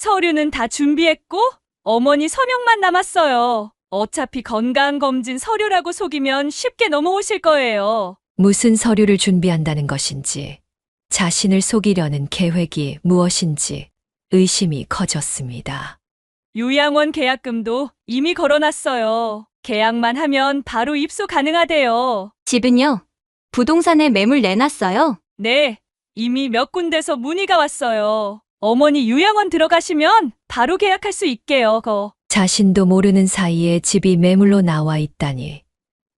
서류는 다 준비했고 어머니 서명만 남았어요. 어차피 건강검진 서류라고 속이면 쉽게 넘어오실 거예요. 무슨 서류를 준비한다는 것인지, 자신을 속이려는 계획이 무엇인지 의심이 커졌습니다. 요양원 계약금도 이미 걸어놨어요. 계약만 하면 바로 입소 가능하대요. 집은요? 부동산에 매물 내놨어요? 네, 이미 몇 군데서 문의가 왔어요. 어머니 요양원 들어가시면 바로 계약할 수 있게요, 자신도 모르는 사이에 집이 매물로 나와 있다니,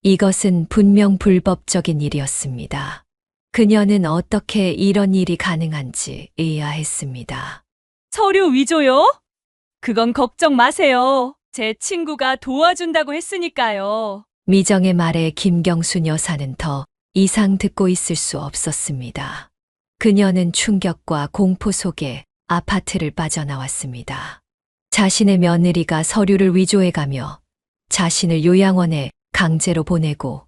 이것은 분명 불법적인 일이었습니다. 그녀는 어떻게 이런 일이 가능한지 의아했습니다. 서류 위조요? 그건 걱정 마세요. 제 친구가 도와준다고 했으니까요. 미정의 말에 김경순 여사는 더 이상 듣고 있을 수 없었습니다. 그녀는 충격과 공포 속에 아파트를 빠져나왔습니다. 자신의 며느리가 서류를 위조해가며 자신을 요양원에 강제로 보내고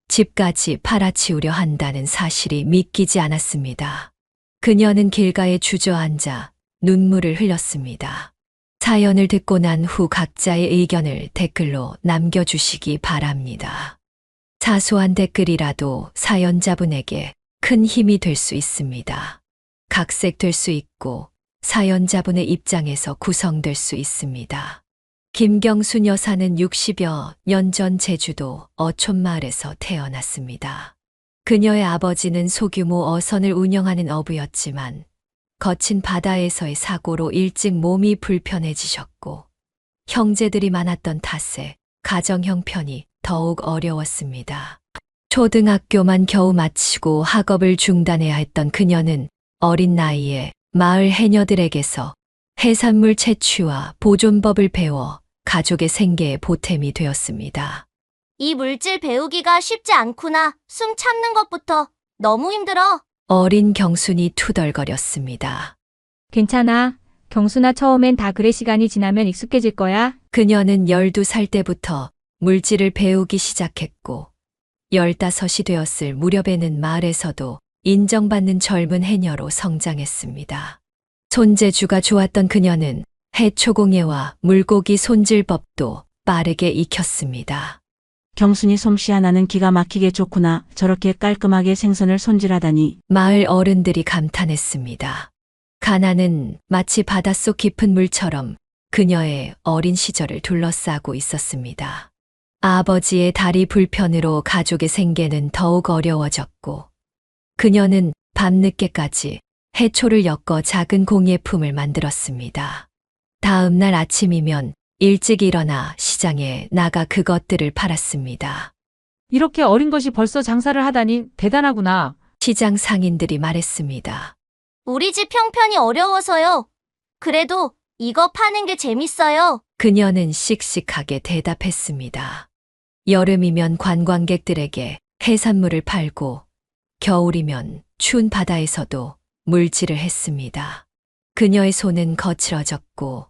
집까지 팔아치우려 한다는 사실이 믿기지 않았습니다. 그녀는 길가에 주저앉아 눈물을 흘렸습니다. 사연을 듣고 난 후 각자의 의견을 댓글로 남겨주시기 바랍니다. 사소한 댓글이라도 사연자분에게 큰 힘이 될 수 있습니다. 각색될 수 있고 사연자분의 입장에서 구성될 수 있습니다. 김경순 여사는 60여 년 전 제주도 어촌마을에서 태어났습니다. 그녀의 아버지는 소규모 어선을 운영하는 어부였지만 거친 바다에서의 사고로 일찍 몸이 불편해지셨고 형제들이 많았던 탓에 가정 형편이 더욱 어려웠습니다. 초등학교만 겨우 마치고 학업을 중단해야 했던 그녀는 어린 나이에 마을 해녀들에게서 해산물 채취와 보존법을 배워 가족의 생계에 보탬이 되었습니다. 이 물질 배우기가 쉽지 않구나. 숨 참는 것부터 너무 힘들어. 어린 경순이 투덜거렸습니다. 괜찮아. 경순아, 처음엔 다 그래. 시간이 지나면 익숙해질 거야. 그녀는 12살 때부터 물질을 배우기 시작했고 15이 되었을 무렵에는 마을에서도 인정받는 젊은 해녀로 성장했습니다. 손재주가 좋았던 그녀는 해초공예와 물고기 손질법도 빠르게 익혔습니다. 경순이 솜씨 하나는 기가 막히게 좋구나. 저렇게 깔끔하게 생선을 손질하다니. 마을 어른들이 감탄했습니다. 가나는 마치 바닷속 깊은 물처럼 그녀의 어린 시절을 둘러싸고 있었습니다. 아버지의 다리 불편으로 가족의 생계는 더욱 어려워졌고 그녀는 밤늦게까지 해초를 엮어 작은 공예품을 만들었습니다. 다음 날 아침이면 일찍 일어나 시장에 나가 그것들을 팔았습니다. 이렇게 어린 것이 벌써 장사를 하다니 대단하구나. 시장 상인들이 말했습니다. 우리 집 형편이 어려워서요. 그래도 이거 파는 게 재밌어요. 그녀는 씩씩하게 대답했습니다. 여름이면 관광객들에게 해산물을 팔고 겨울이면 추운 바다에서도 물질을 했습니다. 그녀의 손은 거칠어졌고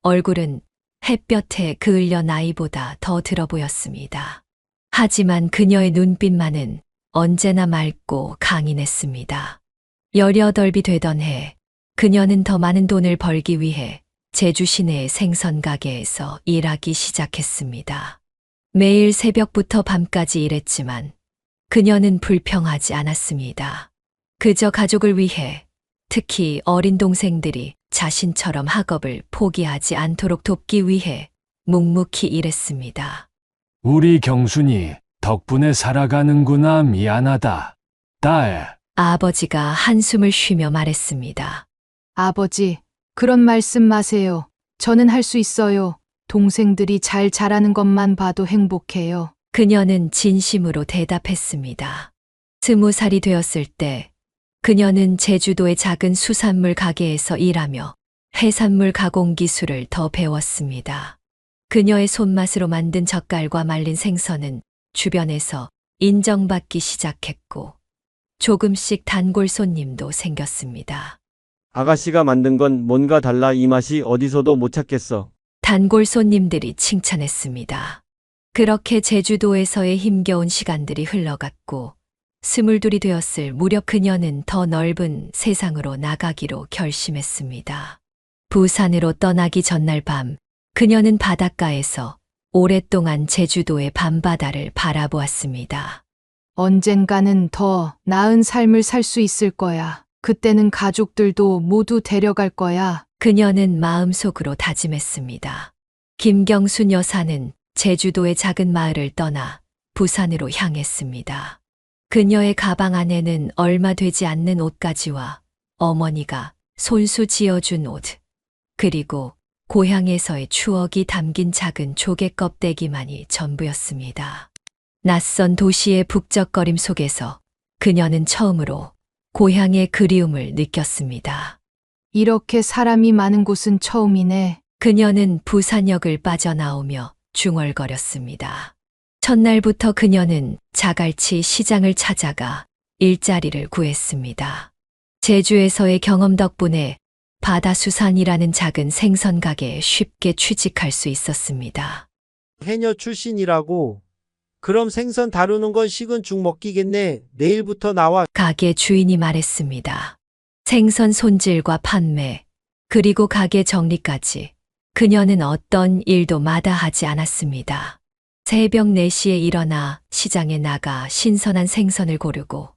얼굴은 햇볕에 그을려 나이보다 더 들어 보였습니다. 하지만 그녀의 눈빛만은 언제나 맑고 강인했습니다. 18이 되던 해 그녀는 더 많은 돈을 벌기 위해 제주 시내의 생선 가게에서 일하기 시작했습니다. 매일 새벽부터 밤까지 일했지만 그녀는 불평하지 않았습니다. 그저 가족을 위해, 특히 어린 동생들이 자신처럼 학업을 포기하지 않도록 돕기 위해 묵묵히 일했습니다. 우리 경순이 덕분에 살아가는구나. 미안하다. 딸. 아버지가 한숨을 쉬며 말했습니다. 아버지, 그런 말씀 마세요. 저는 할 수 있어요. 동생들이 잘 자라는 것만 봐도 행복해요. 그녀는 진심으로 대답했습니다. 20살이 되었을 때 그녀는 제주도의 작은 수산물 가게에서 일하며 해산물 가공 기술을 더 배웠습니다. 그녀의 손맛으로 만든 젓갈과 말린 생선은 주변에서 인정받기 시작했고 조금씩 단골 손님도 생겼습니다. 아가씨가 만든 건 뭔가 달라. 이 맛이 어디서도 못 찾겠어. 단골 손님들이 칭찬했습니다. 그렇게 제주도에서의 힘겨운 시간들이 흘러갔고 22이 되었을 무렵 그녀는 더 넓은 세상으로 나가기로 결심했습니다. 부산으로 떠나기 전날 밤, 그녀는 바닷가에서 오랫동안 제주도의 밤바다를 바라보았습니다. 언젠가는 더 나은 삶을 살 수 있을 거야. 그때는 가족들도 모두 데려갈 거야. 그녀는 마음속으로 다짐했습니다. 김경순 여사는 제주도의 작은 마을을 떠나 부산으로 향했습니다. 그녀의 가방 안에는 얼마 되지 않는 옷가지와 어머니가 손수 지어준 옷, 그리고 고향에서의 추억이 담긴 작은 조개 껍데기만이 전부였습니다. 낯선 도시의 북적거림 속에서 그녀는 처음으로 고향의 그리움을 느꼈습니다. 이렇게 사람이 많은 곳은 처음이네. 그녀는 부산역을 빠져나오며 중얼거렸습니다. 첫날부터 그녀는 자갈치 시장을 찾아가 일자리를 구했습니다. 제주에서의 경험 덕분에 바다수산이라는 작은 생선 가게에 쉽게 취직할 수 있었습니다. 해녀 출신이라고? 그럼 생선 다루는 건 식은 죽 먹기겠네. 내일부터 나와. 가게 주인이 말했습니다. 생선 손질과 판매, 그리고 가게 정리까지 그녀는 어떤 일도 마다하지 않았습니다. 새벽 4시에 일어나 시장에 나가 신선한 생선을 고르고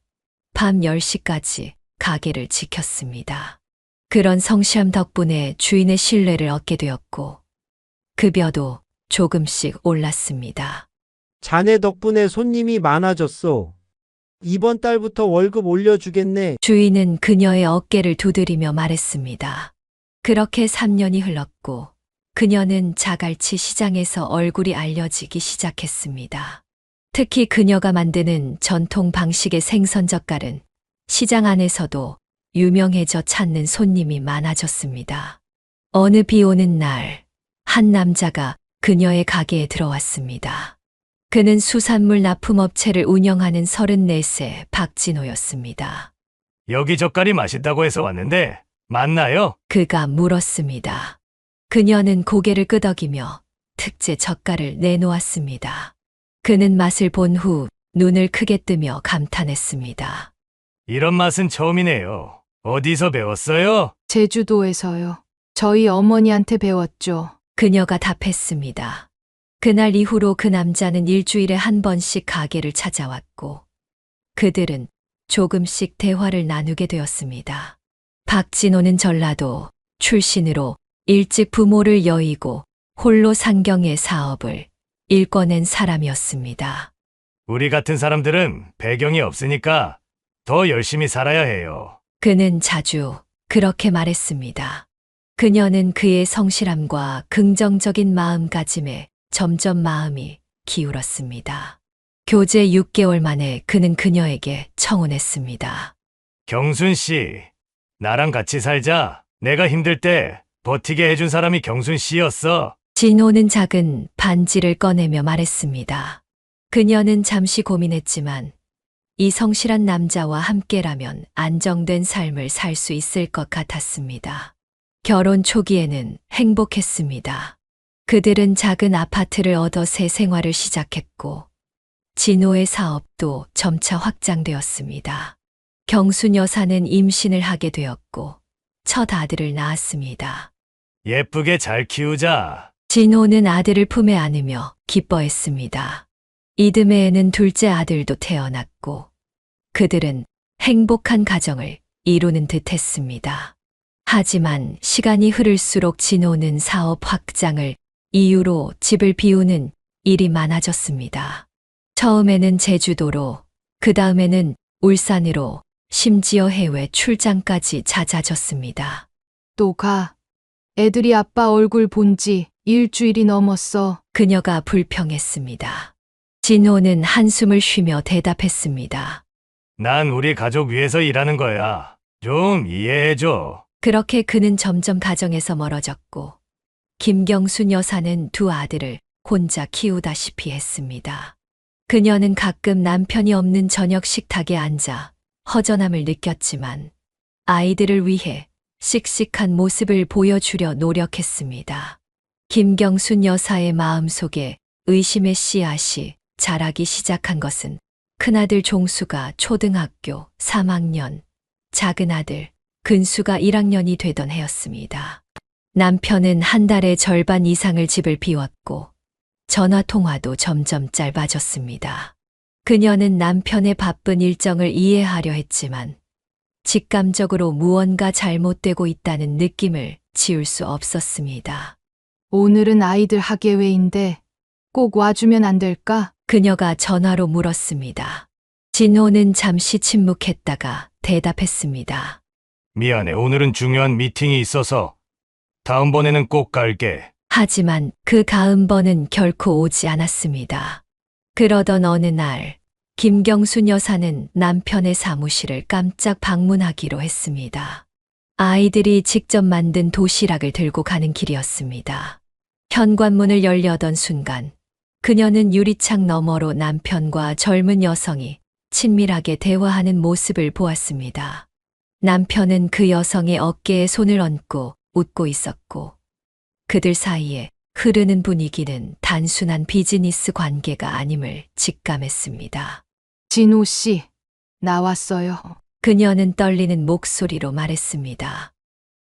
밤 10시까지 가게를 지켰습니다. 그런 성실함 덕분에 주인의 신뢰를 얻게 되었고 급여도 조금씩 올랐습니다. 자네 덕분에 손님이 많아졌어. 이번 달부터 월급 올려주겠네. 주인은 그녀의 어깨를 두드리며 말했습니다. 그렇게 3년이 흘렀고 그녀는 자갈치 시장에서 얼굴이 알려지기 시작했습니다. 특히 그녀가 만드는 전통 방식의 생선 젓갈은 시장 안에서도 유명해져 찾는 손님이 많아졌습니다. 어느 비 오는 날, 한 남자가 그녀의 가게에 들어왔습니다. 그는 수산물 납품업체를 운영하는 34세 박진호였습니다. 여기 젓갈이 맛있다고 해서 왔는데 맞나요? 그가 물었습니다. 그녀는 고개를 끄덕이며 특제 젓갈을 내놓았습니다. 그는 맛을 본 후 눈을 크게 뜨며 감탄했습니다. 이런 맛은 처음이네요. 어디서 배웠어요? 제주도에서요. 저희 어머니한테 배웠죠. 그녀가 답했습니다. 그날 이후로 그 남자는 일주일에 한 번씩 가게를 찾아왔고 그들은 조금씩 대화를 나누게 되었습니다. 박진호는 전라도 출신으로 일찍 부모를 여의고 홀로 상경의 사업을 일궈낸 사람이었습니다. 우리 같은 사람들은 배경이 없으니까 더 열심히 살아야 해요. 그는 자주 그렇게 말했습니다. 그녀는 그의 성실함과 긍정적인 마음가짐에 점점 마음이 기울었습니다. 교제 6개월 만에 그는 그녀에게 청혼했습니다. 경순 씨, 나랑 같이 살자. 내가 힘들 때 버티게 해준 사람이 경순 씨였어. 진호는 작은 반지를 꺼내며 말했습니다. 그녀는 잠시 고민했지만 이 성실한 남자와 함께라면 안정된 삶을 살 수 있을 것 같았습니다. 결혼 초기에는 행복했습니다. 그들은 작은 아파트를 얻어 새 생활을 시작했고 진호의 사업도 점차 확장되었습니다. 경순 여사는 임신을 하게 되었고 첫 아들을 낳았습니다. 예쁘게 잘 키우자. 진호는 아들을 품에 안으며 기뻐했습니다. 이듬해에는 둘째 아들도 태어났고 그들은 행복한 가정을 이루는 듯 했습니다. 하지만 시간이 흐를수록 진호는 사업 확장을 이유로 집을 비우는 일이 많아졌습니다. 처음에는 제주도로, 그 다음에는 울산으로, 심지어 해외 출장까지 잦아졌습니다. 또 가. 애들이 아빠 얼굴 본 지 일주일이 넘었어. 그녀가 불평했습니다. 진호는 한숨을 쉬며 대답했습니다. 난 우리 가족 위해서 일하는 거야. 좀 이해해줘. 그렇게 그는 점점 가정에서 멀어졌고 김경순 여사는 두 아들을 혼자 키우다시피 했습니다. 그녀는 가끔 남편이 없는 저녁 식탁에 앉아 허전함을 느꼈지만 아이들을 위해 씩씩한 모습을 보여주려 노력했습니다. 김경순 여사의 마음속에 의심의 씨앗이 자라기 시작한 것은 큰아들 종수가 초등학교 3학년, 작은 아들 근수가 1학년이 되던 해였습니다. 남편은 한 달에 절반 이상을 집을 비웠고 전화 통화도 점점 짧아졌습니다. 그녀는 남편의 바쁜 일정을 이해하려 했지만 직감적으로 무언가 잘못되고 있다는 느낌을 지울 수 없었습니다. 오늘은 아이들 학예회인데 꼭 와주면 안 될까? 그녀가 전화로 물었습니다. 진호는 잠시 침묵했다가 대답했습니다. 미안해. 오늘은 중요한 미팅이 있어서 다음번에는 꼭 갈게. 하지만 그 다음번은 결코 오지 않았습니다. 그러던 어느 날, 김경순 여사는 남편의 사무실을 깜짝 방문하기로 했습니다. 아이들이 직접 만든 도시락을 들고 가는 길이었습니다. 현관문을 열려던 순간, 그녀는 유리창 너머로 남편과 젊은 여성이 친밀하게 대화하는 모습을 보았습니다. 남편은 그 여성의 어깨에 손을 얹고 웃고 있었고, 그들 사이에 흐르는 분위기는 단순한 비즈니스 관계가 아님을 직감했습니다. 진호 씨, 나왔어요. 그녀는 떨리는 목소리로 말했습니다.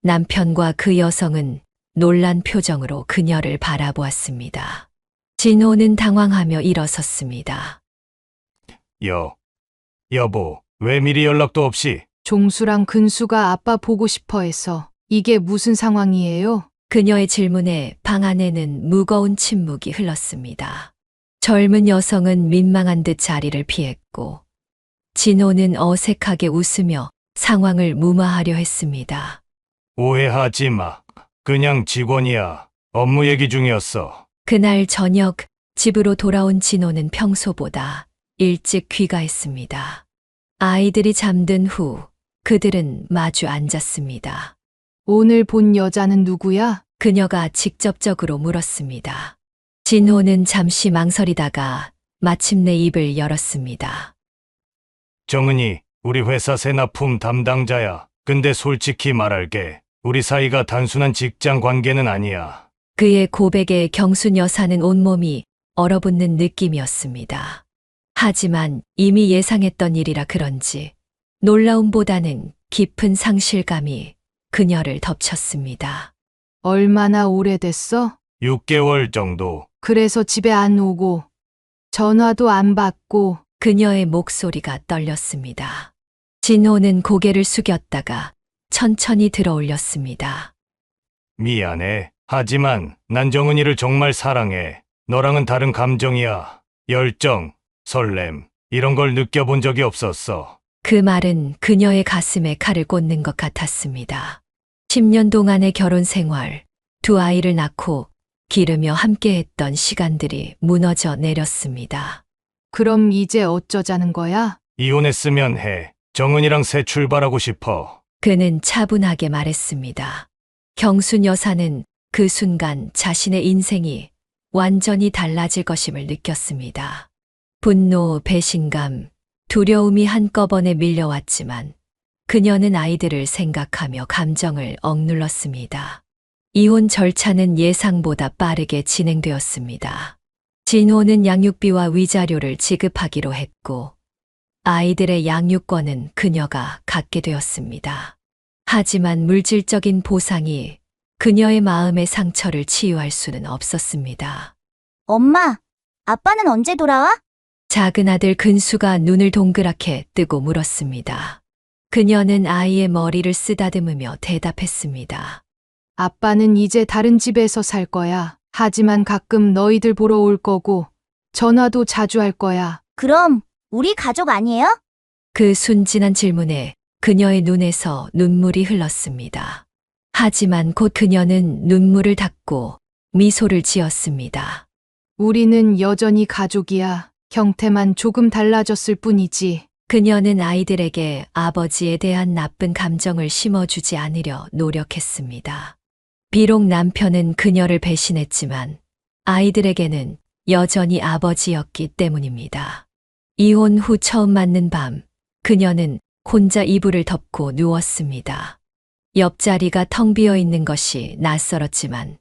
남편과 그 여성은 놀란 표정으로 그녀를 바라보았습니다. 진호는 당황하며 일어섰습니다. 여보, 왜 미리 연락도 없이? 종수랑 근수가 아빠 보고 싶어 해서. 이게 무슨 상황이에요? 그녀의 질문에 방 안에는 무거운 침묵이 흘렀습니다. 젊은 여성은 민망한 듯 자리를 피했고, 진호는 어색하게 웃으며 상황을 무마하려 했습니다. 오해하지 마. 그냥 직원이야. 업무 얘기 중이었어. 그날 저녁 집으로 돌아온 진호는 평소보다 일찍 귀가했습니다. 아이들이 잠든 후 그들은 마주 앉았습니다. 오늘 본 여자는 누구야? 그녀가 직접적으로 물었습니다. 진호는 잠시 망설이다가 마침내 입을 열었습니다. 정은이, 우리 회사 세납품 담당자야. 근데 솔직히 말할게. 우리 사이가 단순한 직장 관계는 아니야. 그의 고백에 경순 여사는 온몸이 얼어붙는 느낌이었습니다. 하지만 이미 예상했던 일이라 그런지 놀라움보다는 깊은 상실감이 그녀를 덮쳤습니다. 얼마나 오래됐어? 6개월 정도. 그래서 집에 안 오고 전화도 안 받고. 그녀의 목소리가 떨렸습니다. 진호는 고개를 숙였다가 천천히 들어올렸습니다. 미안해. 하지만 난 정은이를 정말 사랑해. 너랑은 다른 감정이야. 열정, 설렘, 이런 걸 느껴본 적이 없었어. 그 말은 그녀의 가슴에 칼을 꽂는 것 같았습니다. 10년 동안의 결혼 생활, 두 아이를 낳고 기르며 함께했던 시간들이 무너져 내렸습니다. 그럼 이제 어쩌자는 거야? 이혼했으면 해. 정은이랑 새 출발하고 싶어. 그는 차분하게 말했습니다. 경순 여사는 그 순간 자신의 인생이 완전히 달라질 것임을 느꼈습니다. 분노, 배신감, 두려움이 한꺼번에 밀려왔지만 그녀는 아이들을 생각하며 감정을 억눌렀습니다. 이혼 절차는 예상보다 빠르게 진행되었습니다. 진호는 양육비와 위자료를 지급하기로 했고 아이들의 양육권은 그녀가 갖게 되었습니다. 하지만 물질적인 보상이 그녀의 마음의 상처를 치유할 수는 없었습니다. 엄마, 아빠는 언제 돌아와? 작은 아들 근수가 눈을 동그랗게 뜨고 물었습니다. 그녀는 아이의 머리를 쓰다듬으며 대답했습니다. 아빠는 이제 다른 집에서 살 거야. 하지만 가끔 너희들 보러 올 거고 전화도 자주 할 거야. 그럼 우리 가족 아니에요? 그 순진한 질문에 그녀의 눈에서 눈물이 흘렀습니다. 하지만 곧 그녀는 눈물을 닦고 미소를 지었습니다. 우리는 여전히 가족이야. 형태만 조금 달라졌을 뿐이지. 그녀는 아이들에게 아버지에 대한 나쁜 감정을 심어주지 않으려 노력했습니다. 비록 남편은 그녀를 배신했지만 아이들에게는 여전히 아버지였기 때문입니다. 이혼 후 처음 맞는 밤, 그녀는 혼자 이불을 덮고 누웠습니다. 옆자리가 텅 비어 있는 것이 낯설었지만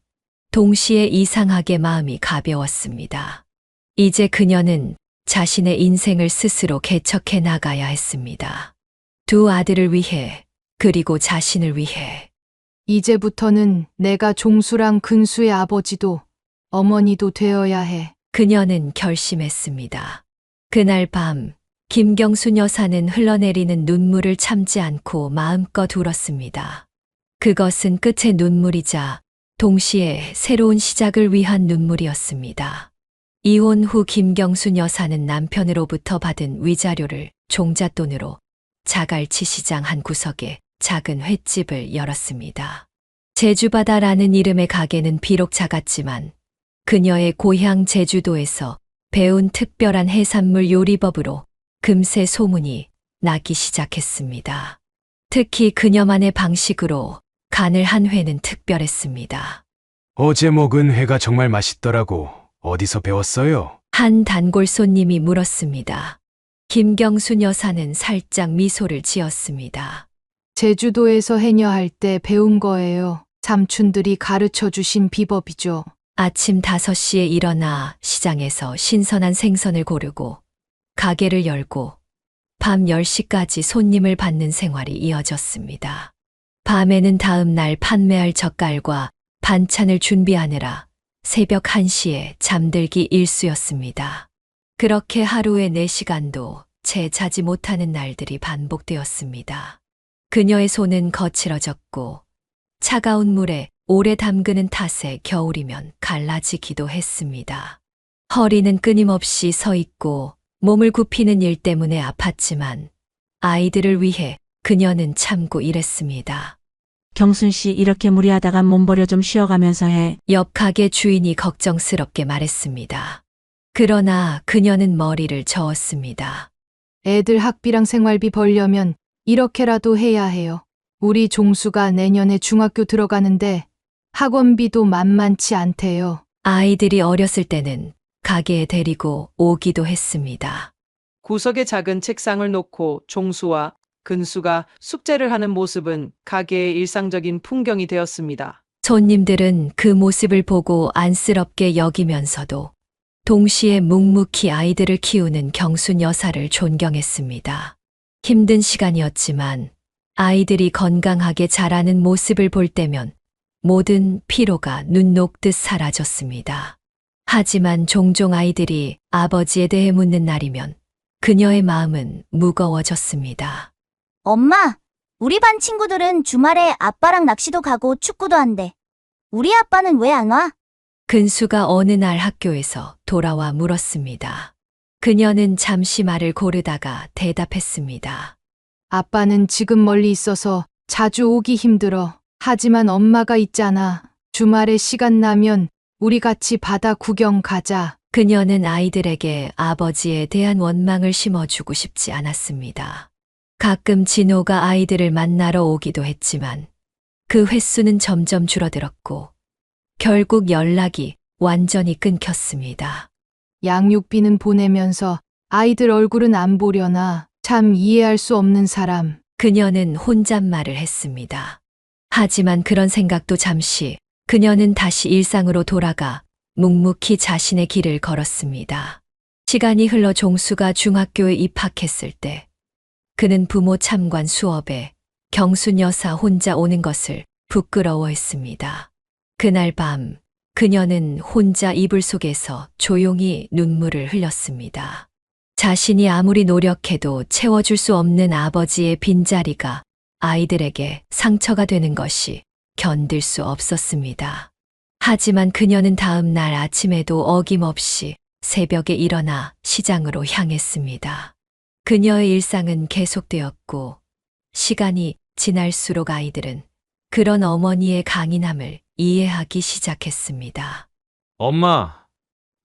동시에 이상하게 마음이 가벼웠습니다. 이제 그녀는 자신의 인생을 스스로 개척해 나가야 했습니다. 두 아들을 위해, 그리고 자신을 위해. 이제부터는 내가 종수랑 근수의 아버지도 어머니도 되어야 해. 그녀는 결심했습니다. 그날 밤 김경순 여사는 흘러내리는 눈물을 참지 않고 마음껏 울었습니다. 그것은 끝의 눈물이자 동시에 새로운 시작을 위한 눈물이었습니다. 이혼 후 김경순 여사는 남편으로부터 받은 위자료를 종잣돈으로 자갈치 시장 한 구석에 작은 횟집을 열었습니다. 제주바다라는 이름의 가게는 비록 작았지만 그녀의 고향 제주도에서 배운 특별한 해산물 요리법으로 금세 소문이 나기 시작했습니다. 특히 그녀만의 방식으로 간을 한 회는 특별했습니다. 어제 먹은 회가 정말 맛있더라고. 어디서 배웠어요? 한 단골 손님이 물었습니다. 김경순 여사는 살짝 미소를 지었습니다. 제주도에서 해녀할 때 배운 거예요. 삼촌들이 가르쳐 주신 비법이죠. 아침 5시에 일어나 시장에서 신선한 생선을 고르고 가게를 열고 밤 10시까지 손님을 받는 생활이 이어졌습니다. 밤에는 다음 날 판매할 젓갈과 반찬을 준비하느라 새벽 1시에 잠들기 일쑤였습니다. 그렇게 하루에 4시간도 채 자지 못하는 날들이 반복되었습니다. 그녀의 손은 거칠어졌고 차가운 물에 오래 담그는 탓에 겨울이면 갈라지기도 했습니다. 허리는 끊임없이 서 있고 몸을 굽히는 일 때문에 아팠지만 아이들을 위해 그녀는 참고 일했습니다. 경순 씨 이렇게 무리하다가 몸버려 좀 쉬어가면서 해. 옆 가게 주인이 걱정스럽게 말했습니다. 그러나 그녀는 머리를 저었습니다. 애들 학비랑 생활비 벌려면 이렇게라도 해야 해요. 우리 종수가 내년에 중학교 들어가는데 학원비도 만만치 않대요. 아이들이 어렸을 때는 가게에 데리고 오기도 했습니다. 구석에 작은 책상을 놓고 종수와 근수가 숙제를 하는 모습은 가게의 일상적인 풍경이 되었습니다. 손님들은 그 모습을 보고 안쓰럽게 여기면서도 동시에 묵묵히 아이들을 키우는 경순 여사를 존경했습니다. 힘든 시간이었지만 아이들이 건강하게 자라는 모습을 볼 때면 모든 피로가 눈 녹듯 사라졌습니다. 하지만 종종 아이들이 아버지에 대해 묻는 날이면 그녀의 마음은 무거워졌습니다. 엄마, 우리 반 친구들은 주말에 아빠랑 낚시도 가고 축구도 한대. 우리 아빠는 왜 안 와? 근수가 어느 날 학교에서 돌아와 물었습니다. 그녀는 잠시 말을 고르다가 대답했습니다. 아빠는 지금 멀리 있어서 자주 오기 힘들어. 하지만 엄마가 있잖아. 주말에 시간 나면 우리 같이 바다 구경 가자. 그녀는 아이들에게 아버지에 대한 원망을 심어주고 싶지 않았습니다. 가끔 진호가 아이들을 만나러 오기도 했지만 그 횟수는 점점 줄어들었고 결국 연락이 완전히 끊겼습니다. 양육비는 보내면서 아이들 얼굴은 안 보려나. 참 이해할 수 없는 사람. 그녀는 혼잣말을 했습니다. 하지만 그런 생각도 잠시 그녀는 다시 일상으로 돌아가 묵묵히 자신의 길을 걸었습니다. 시간이 흘러 종수가 중학교에 입학했을 때 그는 부모 참관 수업에 경순 여사 혼자 오는 것을 부끄러워했습니다. 그날 밤 그녀는 혼자 이불 속에서 조용히 눈물을 흘렸습니다. 자신이 아무리 노력해도 채워줄 수 없는 아버지의 빈자리가 아이들에게 상처가 되는 것이 견딜 수 없었습니다. 하지만 그녀는 다음 날 아침에도 어김없이 새벽에 일어나 시장으로 향했습니다. 그녀의 일상은 계속되었고 시간이 지날수록 아이들은 그런 어머니의 강인함을 이해하기 시작했습니다. 엄마,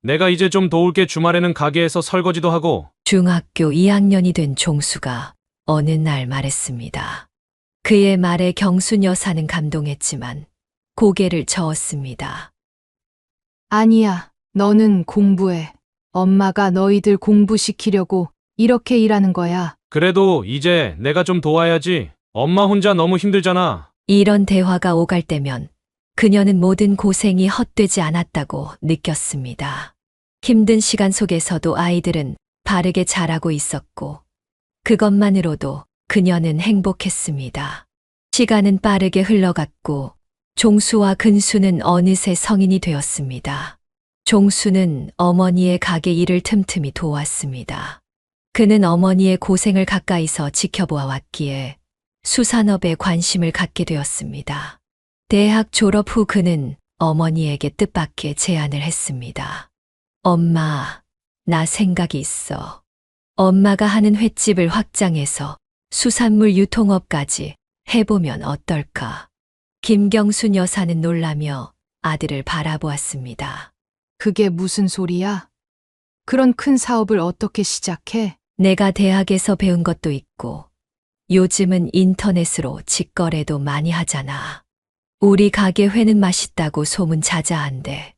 내가 이제 좀 도울게. 주말에는 가게에서 설거지도 하고. 중학교 2학년이 된 종수가 어느 날 말했습니다. 그의 말에 경순 여사는 감동했지만 고개를 저었습니다. 아니야, 너는 공부해. 엄마가 너희들 공부시키려고 이렇게 일하는 거야. 그래도 이제 내가 좀 도와야지. 엄마 혼자 너무 힘들잖아. 이런 대화가 오갈 때면 그녀는 모든 고생이 헛되지 않았다고 느꼈습니다. 힘든 시간 속에서도 아이들은 바르게 자라고 있었고 그것만으로도 그녀는 행복했습니다. 시간은 빠르게 흘러갔고 종수와 근수는 어느새 성인이 되었습니다. 종수는 어머니의 가게 일을 틈틈이 도왔습니다. 그는 어머니의 고생을 가까이서 지켜보아 왔기에 수산업에 관심을 갖게 되었습니다. 대학 졸업 후 그는 어머니에게 뜻밖의 제안을 했습니다. 엄마, 나 생각이 있어. 엄마가 하는 횟집을 확장해서 수산물 유통업까지 해보면 어떨까? 김경순 여사는 놀라며 아들을 바라보았습니다. 그게 무슨 소리야? 그런 큰 사업을 어떻게 시작해? 내가 대학에서 배운 것도 있고 요즘은 인터넷으로 직거래도 많이 하잖아. 우리 가게 회는 맛있다고 소문 자자한데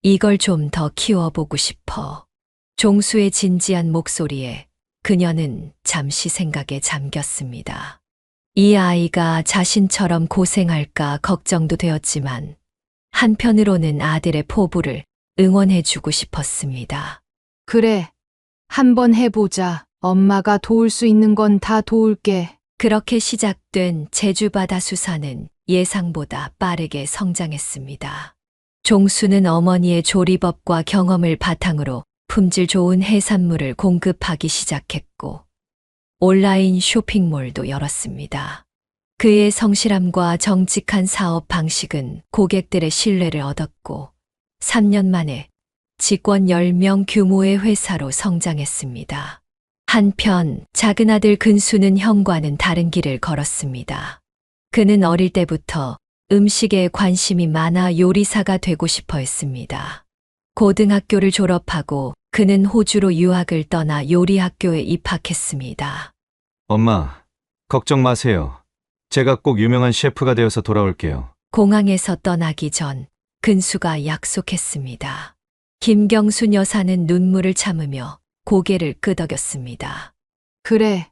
이걸 좀 더 키워보고 싶어. 종수의 진지한 목소리에 그녀는 잠시 생각에 잠겼습니다. 이 아이가 자신처럼 고생할까 걱정도 되었지만 한편으로는 아들의 포부를 응원해주고 싶었습니다. 그래, 한번 해보자. 엄마가 도울 수 있는 건 다 도울게. 그렇게 시작된 제주바다 수산은 예상보다 빠르게 성장했습니다. 종수는 어머니의 조리법과 경험을 바탕으로 품질 좋은 해산물을 공급하기 시작했고 온라인 쇼핑몰도 열었습니다. 그의 성실함과 정직한 사업 방식은 고객들의 신뢰를 얻었고 3년 만에 직원 10명 규모의 회사로 성장했습니다. 한편 작은 아들 근수는 형과는 다른 길을 걸었습니다. 그는 어릴 때부터 음식에 관심이 많아 요리사가 되고 싶어 했습니다. 고등학교를 졸업하고 그는 호주로 유학을 떠나 요리학교에 입학했습니다. 엄마, 걱정 마세요. 제가 꼭 유명한 셰프가 되어서 돌아올게요. 공항에서 떠나기 전 근수가 약속했습니다. 김경순 여사는 눈물을 참으며 고개를 끄덕였습니다. 그래,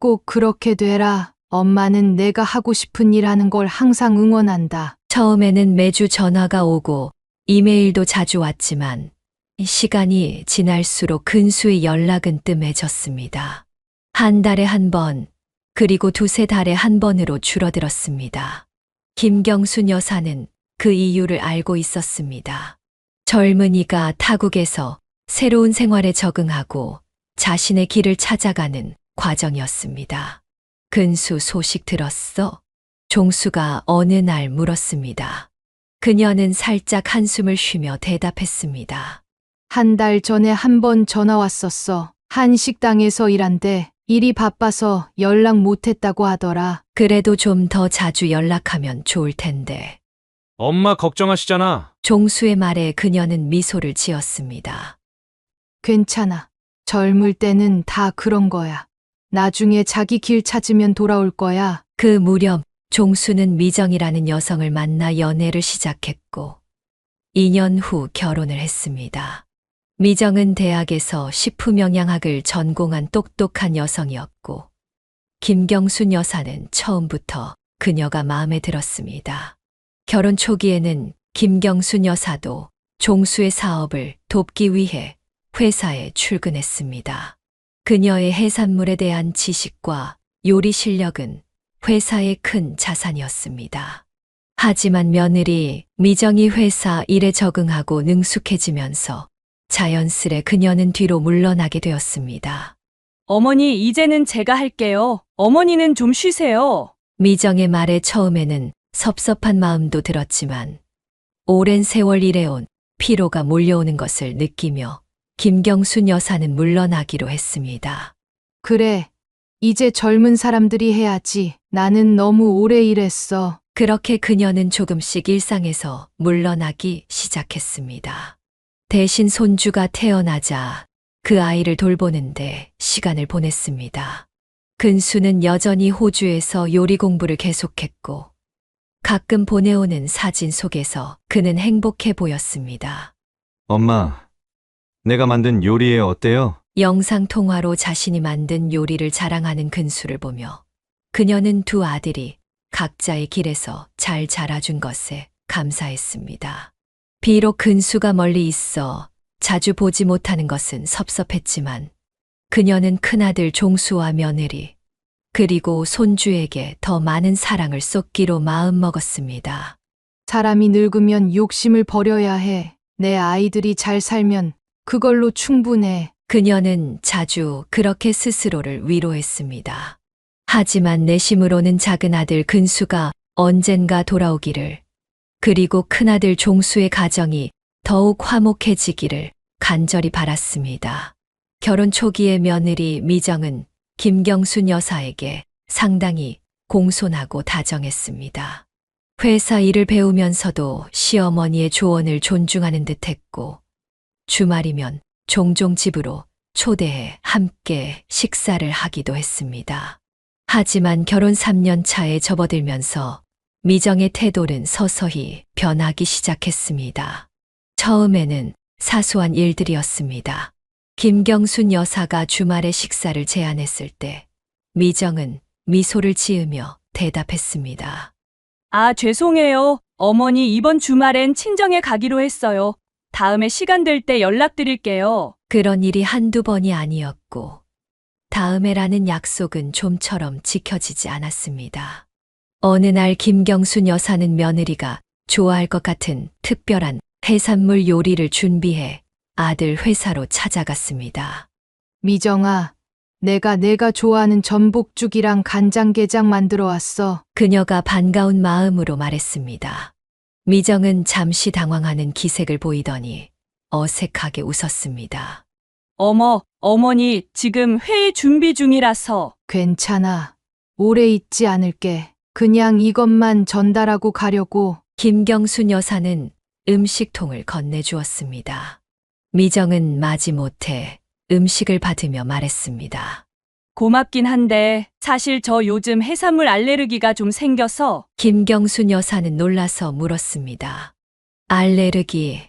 꼭 그렇게 되라. 엄마는 내가 하고 싶은 일 하는 걸 항상 응원한다. 처음에는 매주 전화가 오고 이메일도 자주 왔지만 시간이 지날수록 근수의 연락은 뜸해졌습니다. 한 달에 한 번, 그리고 두세 달에 한 번으로 줄어들었습니다. 김경순 여사는 그 이유를 알고 있었습니다. 젊은이가 타국에서 새로운 생활에 적응하고 자신의 길을 찾아가는 과정이었습니다. 근수 소식 들었어? 종수가 어느 날 물었습니다. 그녀는 살짝 한숨을 쉬며 대답했습니다. 한 달 전에 한 번 전화 왔었어. 한 식당에서 일한대. 일이 바빠서 연락 못했다고 하더라. 그래도 좀 더 자주 연락하면 좋을 텐데. 엄마 걱정하시잖아. 종수의 말에 그녀는 미소를 지었습니다. 괜찮아. 젊을 때는 다 그런 거야. 나중에 자기 길 찾으면 돌아올 거야. 그 무렵 종수는 미정이라는 여성을 만나 연애를 시작했고 2년 후 결혼을 했습니다. 미정은 대학에서 식품영양학을 전공한 똑똑한 여성이었고 김경순 여사는 처음부터 그녀가 마음에 들었습니다. 결혼 초기에는 김경순 여사도 종수의 사업을 돕기 위해 회사에 출근했습니다. 그녀의 해산물에 대한 지식과 요리 실력은 회사의 큰 자산이었습니다. 하지만 며느리 미정이 회사 일에 적응하고 능숙해지면서 자연스레 그녀는 뒤로 물러나게 되었습니다. 어머니, 이제는 제가 할게요. 어머니는 좀 쉬세요. 미정의 말에 처음에는 섭섭한 마음도 들었지만 오랜 세월 일해온 피로가 몰려오는 것을 느끼며 김경순 여사는 물러나기로 했습니다. 그래, 이제 젊은 사람들이 해야지. 나는 너무 오래 일했어. 그렇게 그녀는 조금씩 일상에서 물러나기 시작했습니다. 대신 손주가 태어나자 그 아이를 돌보는데 시간을 보냈습니다. 근수는 여전히 호주에서 요리 공부를 계속했고 가끔 보내오는 사진 속에서 그는 행복해 보였습니다. 엄마, 내가 만든 요리에 어때요? 영상통화로 자신이 만든 요리를 자랑하는 근수를 보며 그녀는 두 아들이 각자의 길에서 잘 자라준 것에 감사했습니다. 비록 근수가 멀리 있어 자주 보지 못하는 것은 섭섭했지만 그녀는 큰아들 종수와 며느리 그리고 손주에게 더 많은 사랑을 쏟기로 마음먹었습니다. 사람이 늙으면 욕심을 버려야 해. 내 아이들이 잘 살면 그걸로 충분해. 그녀는 자주 그렇게 스스로를 위로했습니다. 하지만 내심으로는 작은 아들 근수가 언젠가 돌아오기를, 그리고 큰아들 종수의 가정이 더욱 화목해지기를 간절히 바랐습니다. 결혼 초기의 며느리 미정은 김경순 여사에게 상당히 공손하고 다정했습니다. 회사 일을 배우면서도 시어머니의 조언을 존중하는 듯했고, 주말이면 종종 집으로 초대해 함께 식사를 하기도 했습니다. 하지만 결혼 3년 차에 접어들면서 미정의 태도는 서서히 변하기 시작했습니다. 처음에는 사소한 일들이었습니다. 김경순 여사가 주말에 식사를 제안했을 때 미정은 미소를 지으며 대답했습니다. 아, 죄송해요. 어머니 이번 주말엔 친정에 가기로 했어요. 다음에 시간 될 때 연락드릴게요. 그런 일이 한두 번이 아니었고, 다음에라는 약속은 좀처럼 지켜지지 않았습니다. 어느 날 김경순 여사는 며느리가 좋아할 것 같은 특별한 해산물 요리를 준비해 아들 회사로 찾아갔습니다. 미정아, 내가 좋아하는 전복죽이랑 간장게장 만들어 왔어. 그녀가 반가운 마음으로 말했습니다. 미정은 잠시 당황하는 기색을 보이더니 어색하게 웃었습니다. 어머니 지금 회의 준비 중이라서. 괜찮아. 오래 있지 않을게. 그냥 이것만 전달하고 가려고. 김경순 여사는 음식통을 건네주었습니다. 미정은 마지못해 음식을 받으며 말했습니다. 고맙긴 한데 사실 저 요즘 해산물 알레르기가 좀 생겨서. 김경순 여사는 놀라서 물었습니다. 알레르기.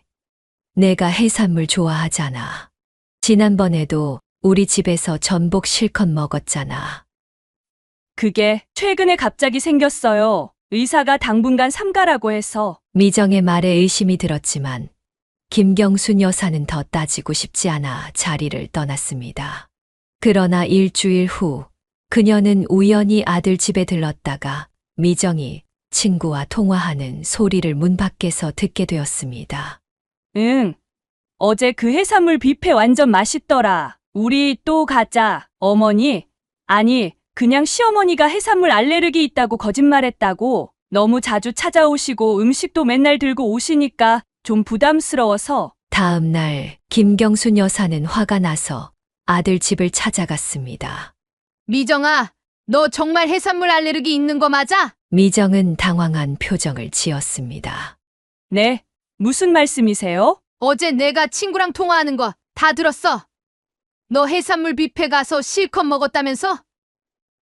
내가 해산물 좋아하잖아. 지난번에도 우리 집에서 전복 실컷 먹었잖아. 그게 최근에 갑자기 생겼어요. 의사가 당분간 삼가라고 해서. 미정의 말에 의심이 들었지만 김경순 여사는 더 따지고 싶지 않아 자리를 떠났습니다. 그러나 일주일 후 그녀는 우연히 아들 집에 들렀다가 미정이 친구와 통화하는 소리를 문 밖에서 듣게 되었습니다. 응. 어제 그 해산물 뷔페 완전 맛있더라. 우리 또 가자. 어머니. 아니, 그냥 시어머니가 해산물 알레르기 있다고 거짓말했다고. 너무 자주 찾아오시고 음식도 맨날 들고 오시니까 좀 부담스러워서. 다음 날 김경순 여사는 화가 나서 아들 집을 찾아갔습니다. 미정아, 너 정말 해산물 알레르기 있는 거 맞아? 미정은 당황한 표정을 지었습니다. 네, 무슨 말씀이세요? 어제 내가 친구랑 통화하는 거 다 들었어. 너 해산물 뷔페 가서 실컷 먹었다면서?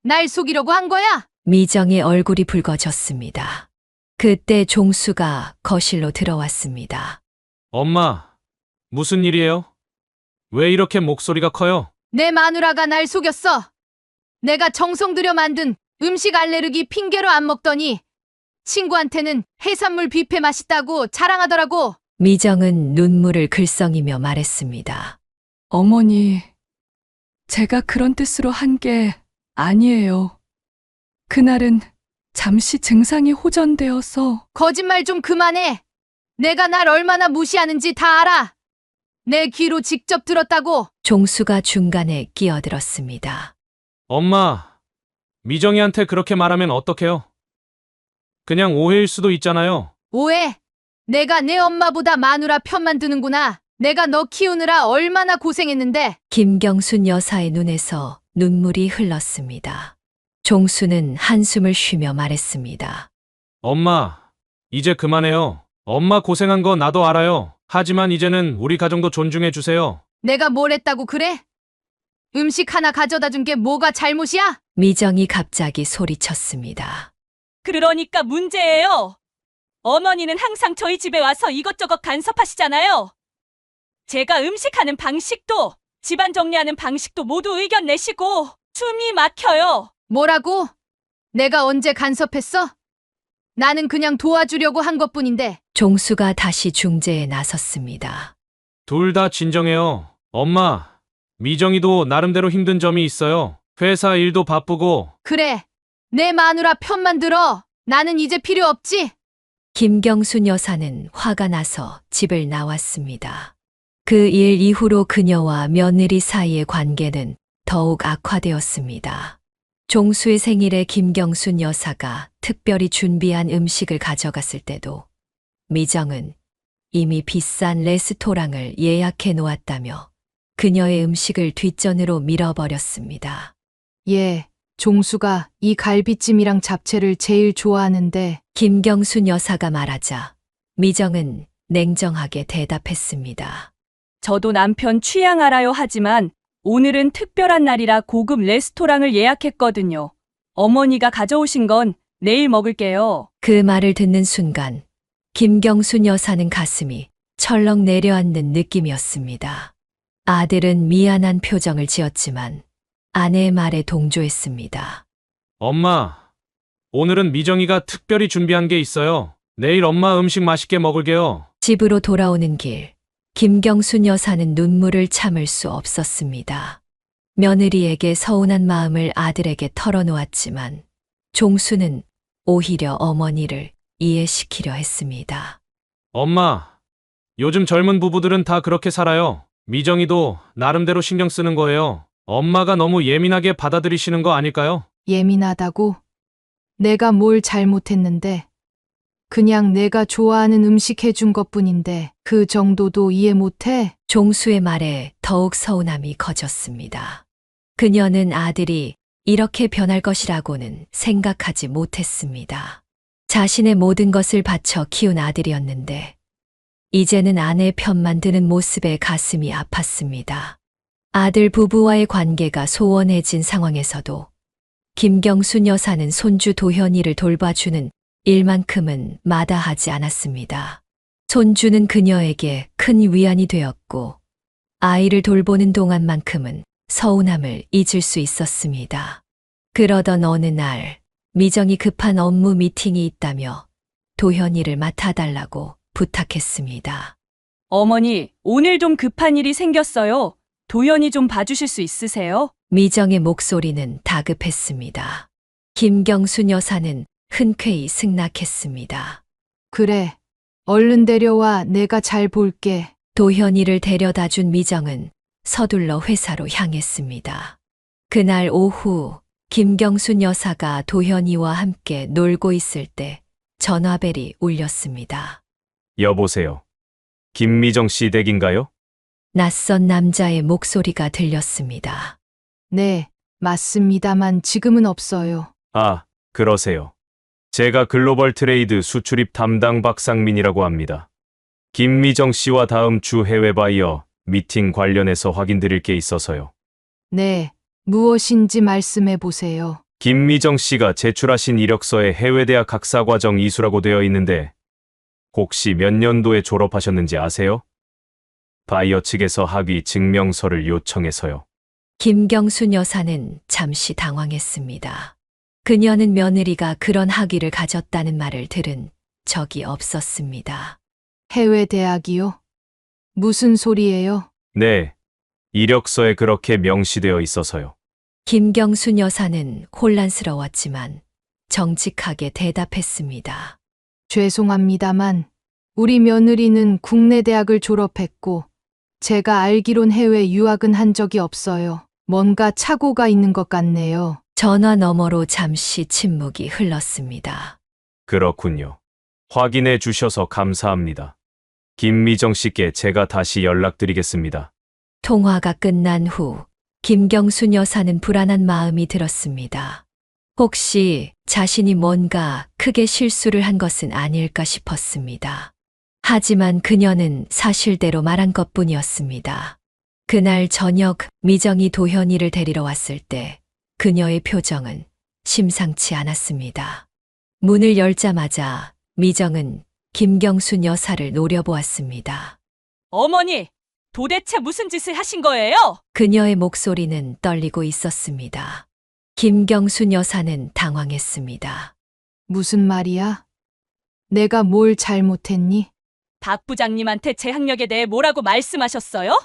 날 속이려고 한 거야? 미정의 얼굴이 붉어졌습니다. 그때 종수가 거실로 들어왔습니다. 엄마, 무슨 일이에요? 왜 이렇게 목소리가 커요? 내 마누라가 날 속였어. 내가 정성 들여 만든 음식 알레르기 핑계로 안 먹더니 친구한테는 해산물 뷔페 맛있다고 자랑하더라고. 미정은 눈물을 글썽이며 말했습니다. 어머니, 제가 그런 뜻으로 한 게 아니에요. 그날은 잠시 증상이 호전되어서. 거짓말 좀 그만해. 내가 날 얼마나 무시하는지 다 알아. 내 귀로 직접 들었다고. 종수가 중간에 끼어들었습니다. 엄마, 미정이한테 그렇게 말하면 어떡해요? 그냥 오해일 수도 있잖아요. 오해. 내가 내 엄마보다 마누라 편만 드는구나. 내가 너 키우느라 얼마나 고생했는데. 김경순 여사의 눈에서 눈물이 흘렀습니다. 종수는 한숨을 쉬며 말했습니다. 엄마, 이제 그만해요. 엄마 고생한 거 나도 알아요. 하지만 이제는 우리 가정도 존중해 주세요. 내가 뭘 했다고 그래? 음식 하나 가져다 준 게 뭐가 잘못이야? 미정이 갑자기 소리쳤습니다. 그러니까 문제예요. 어머니는 항상 저희 집에 와서 이것저것 간섭하시잖아요. 제가 음식하는 방식도 집안 정리하는 방식도 모두 의견 내시고 숨이 막혀요. 뭐라고? 내가 언제 간섭했어? 나는 그냥 도와주려고 한 것뿐인데. 종수가 다시 중재에 나섰습니다. 둘 다 진정해요. 엄마, 미정이도 나름대로 힘든 점이 있어요. 회사 일도 바쁘고. 그래. 내 마누라 편만 들어. 나는 이제 필요 없지. 김경순 여사는 화가 나서 집을 나왔습니다. 그 일 이후로 그녀와 며느리 사이의 관계는 더욱 악화되었습니다. 종수의 생일에 김경순 여사가 특별히 준비한 음식을 가져갔을 때도 미정은 이미 비싼 레스토랑을 예약해 놓았다며 그녀의 음식을 뒷전으로 밀어버렸습니다. 예, 종수가 이 갈비찜이랑 잡채를 제일 좋아하는데 김경순 여사가 말하자 미정은 냉정하게 대답했습니다. 저도 남편 취향 알아요 하지만 오늘은 특별한 날이라 고급 레스토랑을 예약했거든요. 어머니가 가져오신 건 내일 먹을게요. 그 말을 듣는 순간 김경순 여사는 가슴이 철렁 내려앉는 느낌이었습니다. 아들은 미안한 표정을 지었지만 아내의 말에 동조했습니다. 엄마, 오늘은 미정이가 특별히 준비한 게 있어요. 내일 엄마 음식 맛있게 먹을게요. 집으로 돌아오는 길, 김경순 여사는 눈물을 참을 수 없었습니다. 며느리에게 서운한 마음을 아들에게 털어놓았지만 종수는 오히려 어머니를 이해시키려 했습니다. 엄마, 요즘 젊은 부부들은 다 그렇게 살아요. 미정이도 나름대로 신경 쓰는 거예요. 엄마가 너무 예민하게 받아들이시는 거 아닐까요? 예민하다고? 내가 뭘 잘못했는데 그냥 내가 좋아하는 음식 해준 것뿐인데 그 정도도 이해 못해? 종수의 말에 더욱 서운함이 커졌습니다. 그녀는 아들이 이렇게 변할 것이라고는 생각하지 못했습니다. 자신의 모든 것을 바쳐 키운 아들이었는데 이제는 아내 편만 드는 모습에 가슴이 아팠습니다. 아들 부부와의 관계가 소원해진 상황에서도 김경순 여사는 손주 도현이를 돌봐주는 일만큼은 마다하지 않았습니다. 손주는 그녀에게 큰 위안이 되었고 아이를 돌보는 동안만큼은 서운함을 잊을 수 있었습니다. 그러던 어느 날 미정이 급한 업무 미팅이 있다며 도현이를 맡아달라고 부탁했습니다. 어머니, 오늘 좀 급한 일이 생겼어요. 도연이 좀 봐주실 수 있으세요? 미정의 목소리는 다급했습니다. 김경순 여사는 흔쾌히 승낙했습니다. 그래, 얼른 데려와 내가 잘 볼게. 도현이를 데려다준 미정은 서둘러 회사로 향했습니다. 그날 오후 김경순 여사가 도현이와 함께 놀고 있을 때 전화벨이 울렸습니다. 여보세요. 김미정 씨 댁인가요? 낯선 남자의 목소리가 들렸습니다. 네, 맞습니다만 지금은 없어요. 아, 그러세요. 제가 글로벌 트레이드 수출입 담당 박상민이라고 합니다. 김미정 씨와 다음 주 해외 바이어 미팅 관련해서 확인드릴 게 있어서요. 네, 무엇인지 말씀해 보세요. 김미정 씨가 제출하신 이력서에 해외 대학 학사 과정 이수라고 되어 있는데 혹시 몇 년도에 졸업하셨는지 아세요? 바이어 측에서 학위 증명서를 요청해서요. 김경순 여사는 잠시 당황했습니다. 그녀는 며느리가 그런 학위를 가졌다는 말을 들은 적이 없었습니다. 해외 대학이요? 무슨 소리예요? 네, 이력서에 그렇게 명시되어 있어서요. 김경순 여사는 혼란스러웠지만 정직하게 대답했습니다. 죄송합니다만 우리 며느리는 국내 대학을 졸업했고 제가 알기론 해외 유학은 한 적이 없어요. 뭔가 착오가 있는 것 같네요. 전화 너머로 잠시 침묵이 흘렀습니다. 그렇군요. 확인해 주셔서 감사합니다. 김미정 씨께 제가 다시 연락드리겠습니다. 통화가 끝난 후 김경순 여사는 불안한 마음이 들었습니다. 혹시 자신이 뭔가 크게 실수를 한 것은 아닐까 싶었습니다. 하지만 그녀는 사실대로 말한 것뿐이었습니다. 그날 저녁 미정이 도현이를 데리러 왔을 때 그녀의 표정은 심상치 않았습니다. 문을 열자마자 미정은 김경순 여사를 노려보았습니다. 어머니, 도대체 무슨 짓을 하신 거예요? 그녀의 목소리는 떨리고 있었습니다. 김경순 여사는 당황했습니다. 무슨 말이야? 내가 뭘 잘못했니? 박 부장님한테 제 학력에 대해 뭐라고 말씀하셨어요?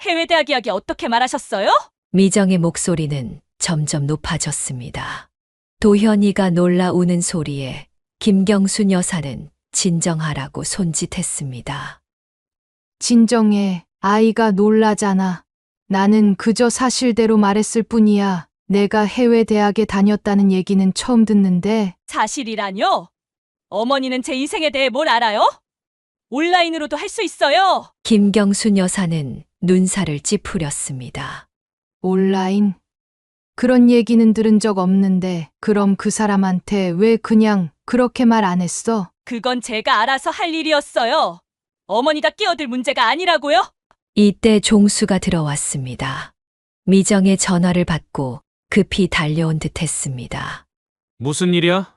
해외 대학 이야기 어떻게 말하셨어요? 미정의 목소리는 점점 높아졌습니다. 도현이가 놀라 우는 소리에 김경순 여사는 진정하라고 손짓했습니다. 진정해. 아이가 놀라잖아. 나는 그저 사실대로 말했을 뿐이야. 내가 해외 대학에 다녔다는 얘기는 처음 듣는데. 사실이라뇨? 어머니는 제 인생에 대해 뭘 알아요? 온라인으로도 할 수 있어요. 김경순 여사는 눈살을 찌푸렸습니다. 온라인? 그런 얘기는 들은 적 없는데, 그럼 그 사람한테 왜 그냥 그렇게 말 안 했어? 그건 제가 알아서 할 일이었어요. 어머니가 끼어들 문제가 아니라고요? 이때 종수가 들어왔습니다. 미정의 전화를 받고 급히 달려온 듯 했습니다. 무슨 일이야?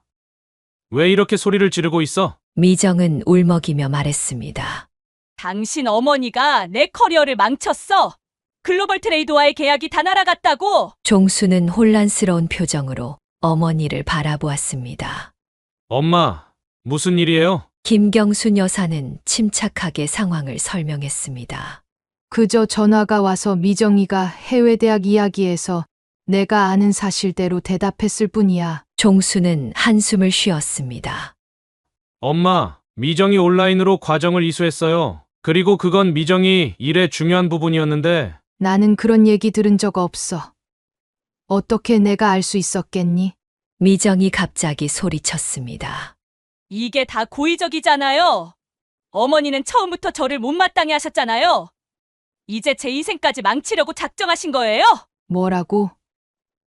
왜 이렇게 소리를 지르고 있어? 미정은 울먹이며 말했습니다. 당신 어머니가 내 커리어를 망쳤어. 글로벌 트레이드와의 계약이 다 날아갔다고. 종수는 혼란스러운 표정으로 어머니를 바라보았습니다. 엄마, 무슨 일이에요? 김경순 여사는 침착하게 상황을 설명했습니다. 그저 전화가 와서 미정이가 해외 대학 이야기해서 내가 아는 사실대로 대답했을 뿐이야. 종수는 한숨을 쉬었습니다. 엄마, 미정이 온라인으로 과정을 이수했어요. 그리고 그건 미정이 일의 중요한 부분이었는데. 나는 그런 얘기 들은 적 없어. 어떻게 내가 알 수 있었겠니? 미정이 갑자기 소리쳤습니다. 이게 다 고의적이잖아요. 어머니는 처음부터 저를 못마땅해 하셨잖아요. 이제 제 인생까지 망치려고 작정하신 거예요? 뭐라고?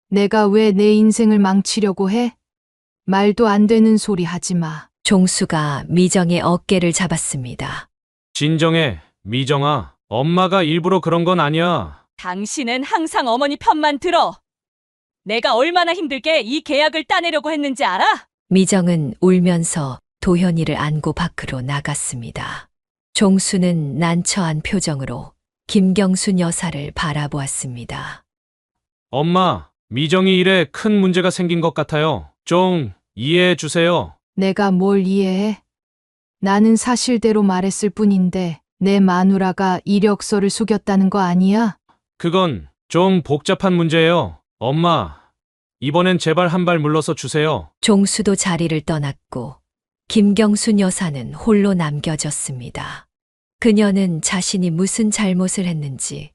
내가 왜 내 인생을 망치려고 해? 말도 안 되는 소리 하지 마. 종수가 미정의 어깨를 잡았습니다. 진정해, 미정아. 엄마가 일부러 그런 건 아니야. 당신은 항상 어머니 편만 들어. 내가 얼마나 힘들게 이 계약을 따내려고 했는지 알아? 미정은 울면서 도현이를 안고 밖으로 나갔습니다. 종수는 난처한 표정으로 김경순 여사를 바라보았습니다. 엄마, 미정이 일에 큰 문제가 생긴 것 같아요. 좀 이해해 주세요. 내가 뭘 이해해? 나는 사실대로 말했을 뿐인데 내 마누라가 이력서를 속였다는 거 아니야? 그건 좀 복잡한 문제예요. 엄마, 이번엔 제발 한 발 물러서 주세요. 종수도 자리를 떠났고 김경순 여사는 홀로 남겨졌습니다. 그녀는 자신이 무슨 잘못을 했는지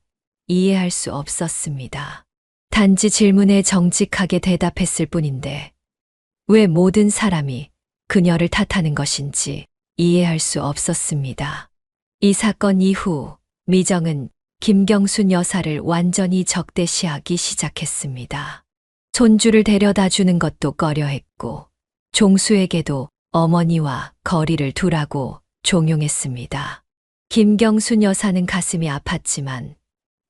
이해할 수 없었습니다. 단지 질문에 정직하게 대답했을 뿐인데 왜 모든 사람이 그녀를 탓하는 것인지 이해할 수 없었습니다. 이 사건 이후 미정은 김경순 여사를 완전히 적대시하기 시작했습니다. 손주를 데려다 주는 것도 꺼려했고 종수에게도 어머니와 거리를 두라고 종용했습니다. 김경순 여사는 가슴이 아팠지만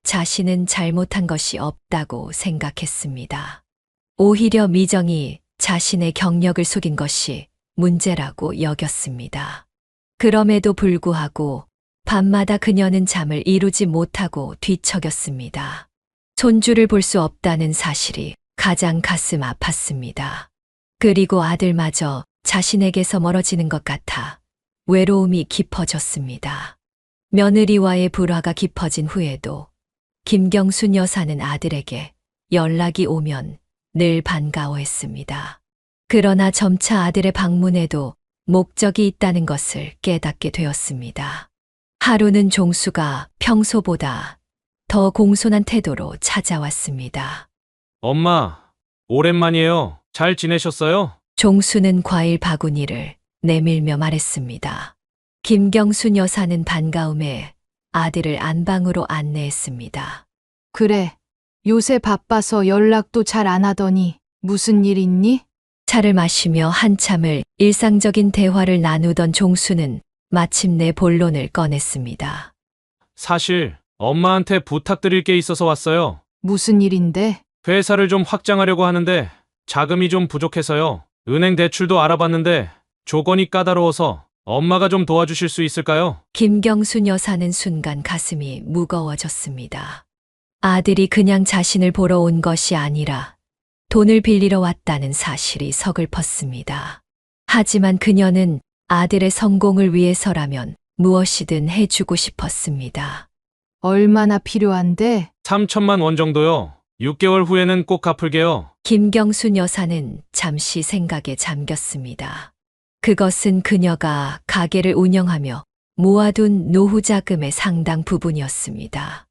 자신은 잘못한 것이 없다고 생각했습니다. 오히려 미정이 자신의 경력을 속인 것이 문제라고 여겼습니다. 그럼에도 불구하고 밤마다 그녀는 잠을 이루지 못하고 뒤척였습니다. 손주를 볼 수 없다는 사실이 가장 가슴 아팠습니다. 그리고 아들마저 자신에게서 멀어지는 것 같아 외로움이 깊어졌습니다. 며느리와의 불화가 깊어진 후에도 김경순 여사는 아들에게 연락이 오면 늘 반가워했습니다. 그러나 점차 아들의 방문에도 목적이 있다는 것을 깨닫게 되었습니다. 하루는 종수가 평소보다 더 공손한 태도로 찾아왔습니다. 엄마, 오랜만이에요. 잘 지내셨어요? 종수는 과일 바구니를 내밀며 말했습니다. 김경순 여사는 반가움에 아들을 안방으로 안내했습니다. 그래. 요새 바빠서 연락도 잘 안 하더니 무슨 일 있니? 차를 마시며 한참을 일상적인 대화를 나누던 종수는 마침내 본론을 꺼냈습니다. 사실 엄마한테 부탁드릴 게 있어서 왔어요. 무슨 일인데? 회사를 좀 확장하려고 하는데 자금이 좀 부족해서요. 은행 대출도 알아봤는데 조건이 까다로워서 엄마가 좀 도와주실 수 있을까요? 김경순 여사는 순간 가슴이 무거워졌습니다. 아들이 그냥 자신을 보러 온 것이 아니라 돈을 빌리러 왔다는 사실이 서글펐습니다. 하지만 그녀는 아들의 성공을 위해서라면 무엇이든 해주고 싶었습니다. 얼마나 필요한데? 3천만 원 정도요. 6개월 후에는 꼭 갚을게요. 김경순 여사는 잠시 생각에 잠겼습니다. 그것은 그녀가 가게를 운영하며 모아둔 노후 자금의 상당 부분이었습니다.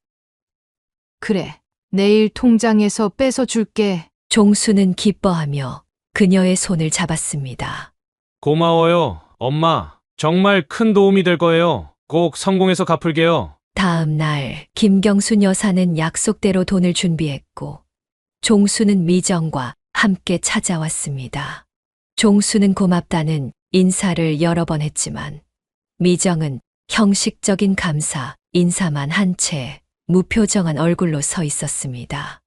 그래, 내일 통장에서 빼서 줄게. 종수는 기뻐하며 그녀의 손을 잡았습니다. 고마워요, 엄마. 정말 큰 도움이 될 거예요. 꼭 성공해서 갚을게요. 다음 날 김경순 여사는 약속대로 돈을 준비했고 종수는 미정과 함께 찾아왔습니다. 종수는 고맙다는 인사를 여러 번 했지만 미정은 형식적인 감사 인사만 한 채 무표정한 얼굴로 서 있었습니다.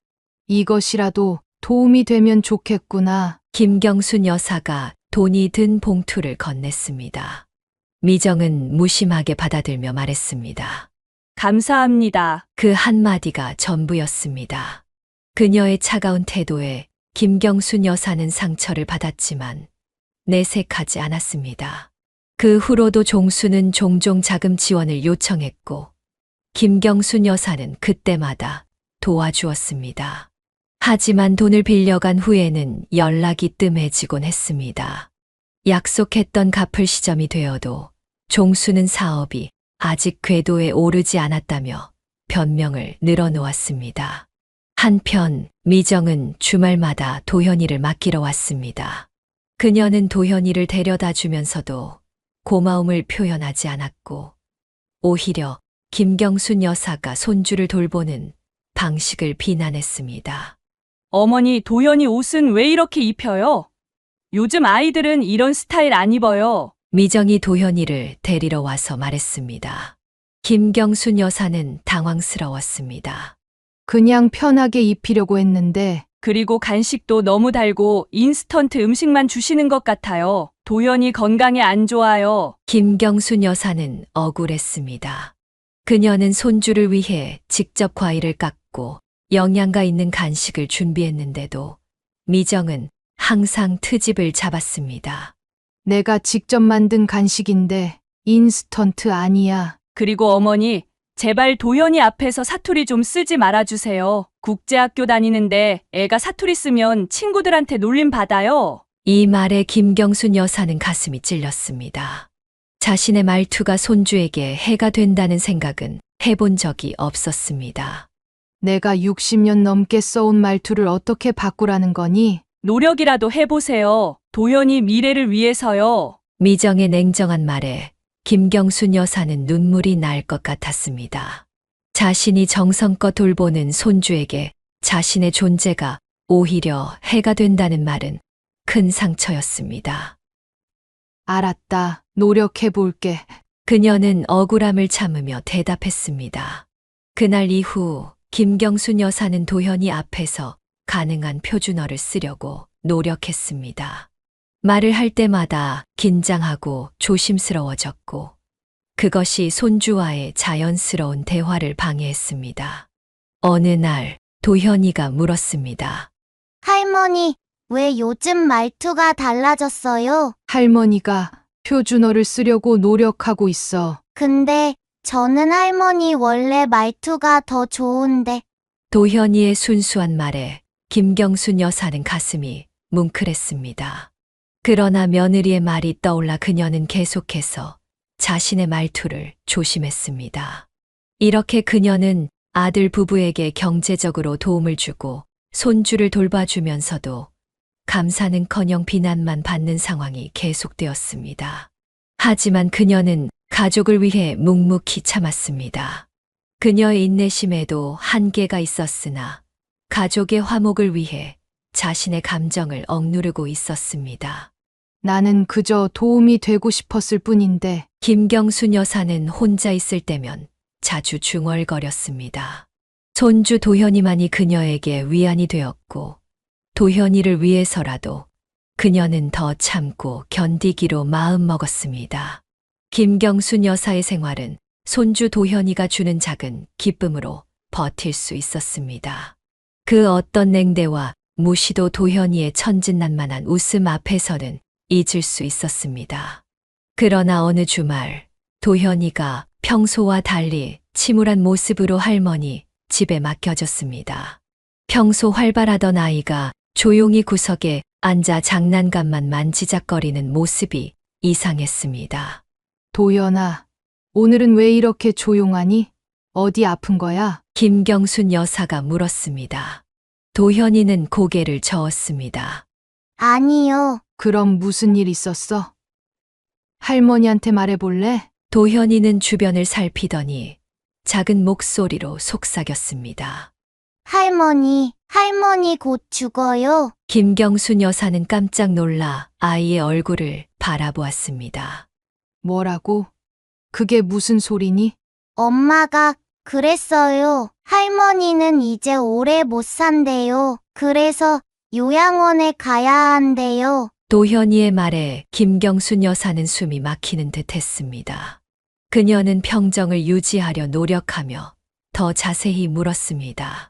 이것이라도 도움이 되면 좋겠구나. 김경순 여사가 돈이 든 봉투를 건넸습니다. 미정은 무심하게 받아들며 말했습니다. 감사합니다. 그 한마디가 전부였습니다. 그녀의 차가운 태도에 김경순 여사는 상처를 받았지만 내색하지 않았습니다. 그 후로도 종수는 종종 자금 지원을 요청했고 김경순 여사는 그때마다 도와주었습니다. 하지만 돈을 빌려간 후에는 연락이 뜸해지곤 했습니다. 약속했던 갚을 시점이 되어도 종수는 사업이 아직 궤도에 오르지 않았다며 변명을 늘어놓았습니다. 한편 미정은 주말마다 도현이를 맡기러 왔습니다. 그녀는 도현이를 데려다 주면서도 고마움을 표현하지 않았고 오히려 김경순 여사가 손주를 돌보는 방식을 비난했습니다. 어머니, 도현이 옷은 왜 이렇게 입혀요? 요즘 아이들은 이런 스타일 안 입어요. 미정이 도현이를 데리러 와서 말했습니다. 김경순 여사는 당황스러웠습니다. 그냥 편하게 입히려고 했는데. 그리고 간식도 너무 달고 인스턴트 음식만 주시는 것 같아요. 도현이 건강에 안 좋아요. 김경순 여사는 억울했습니다. 그녀는 손주를 위해 직접 과일을 깎고 영양가 있는 간식을 준비했는데도 미정은 항상 트집을 잡았습니다. 내가 직접 만든 간식인데 인스턴트 아니야. 그리고 어머니, 제발 도현이 앞에서 사투리 좀 쓰지 말아주세요. 국제학교 다니는데 애가 사투리 쓰면 친구들한테 놀림 받아요. 이 말에 김경순 여사는 가슴이 찔렸습니다. 자신의 말투가 손주에게 해가 된다는 생각은 해본 적이 없었습니다. 내가 60년 넘게 써온 말투를 어떻게 바꾸라는 거니? 노력이라도 해보세요. 도현이 미래를 위해서요. 미정의 냉정한 말에 김경순 여사는 눈물이 날 것 같았습니다. 자신이 정성껏 돌보는 손주에게 자신의 존재가 오히려 해가 된다는 말은 큰 상처였습니다. 알았다. 노력해볼게. 그녀는 억울함을 참으며 대답했습니다. 그날 이후 김경순 여사는 도현이 앞에서 가능한 표준어를 쓰려고 노력했습니다. 말을 할 때마다 긴장하고 조심스러워졌고 그것이 손주와의 자연스러운 대화를 방해했습니다. 어느 날 도현이가 물었습니다. 할머니, 왜 요즘 말투가 달라졌어요? 할머니가 표준어를 쓰려고 노력하고 있어. 근데 저는 할머니 원래 말투가 더 좋은데. 도현이의 순수한 말에 김경순 여사는 가슴이 뭉클했습니다. 그러나 며느리의 말이 떠올라 그녀는 계속해서 자신의 말투를 조심했습니다. 이렇게 그녀는 아들 부부에게 경제적으로 도움을 주고 손주를 돌봐주면서도 감사는커녕 비난만 받는 상황이 계속되었습니다. 하지만 그녀는 가족을 위해 묵묵히 참았습니다. 그녀의 인내심에도 한계가 있었으나 가족의 화목을 위해 자신의 감정을 억누르고 있었습니다. 나는 그저 도움이 되고 싶었을 뿐인데. 김경순 여사는 혼자 있을 때면 자주 중얼거렸습니다. 손주 도현이만이 그녀에게 위안이 되었고 도현이를 위해서라도 그녀는 더 참고 견디기로 마음먹었습니다. 김경순 여사의 생활은 손주 도현이가 주는 작은 기쁨으로 버틸 수 있었습니다. 그 어떤 냉대와 무시도 도현이의 천진난만한 웃음 앞에서는 잊을 수 있었습니다. 그러나 어느 주말 도현이가 평소와 달리 침울한 모습으로 할머니 집에 맡겨졌습니다. 평소 활발하던 아이가 조용히 구석에 앉아 장난감만 만지작거리는 모습이 이상했습니다. 도연아, 오늘은 왜 이렇게 조용하니? 어디 아픈 거야? 김경순 여사가 물었습니다. 도현이는 고개를 저었습니다. 아니요. 그럼 무슨 일 있었어? 할머니한테 말해볼래? 도현이는 주변을 살피더니 작은 목소리로 속삭였습니다. 할머니 곧 죽어요. 김경순 여사는 깜짝 놀라 아이의 얼굴을 바라보았습니다. 뭐라고? 그게 무슨 소리니? 엄마가 그랬어요. 할머니는 이제 오래 못 산대요. 그래서 요양원에 가야 한대요. 도현이의 말에 김경순 여사는 숨이 막히는 듯 했습니다. 그녀는 평정을 유지하려 노력하며 더 자세히 물었습니다.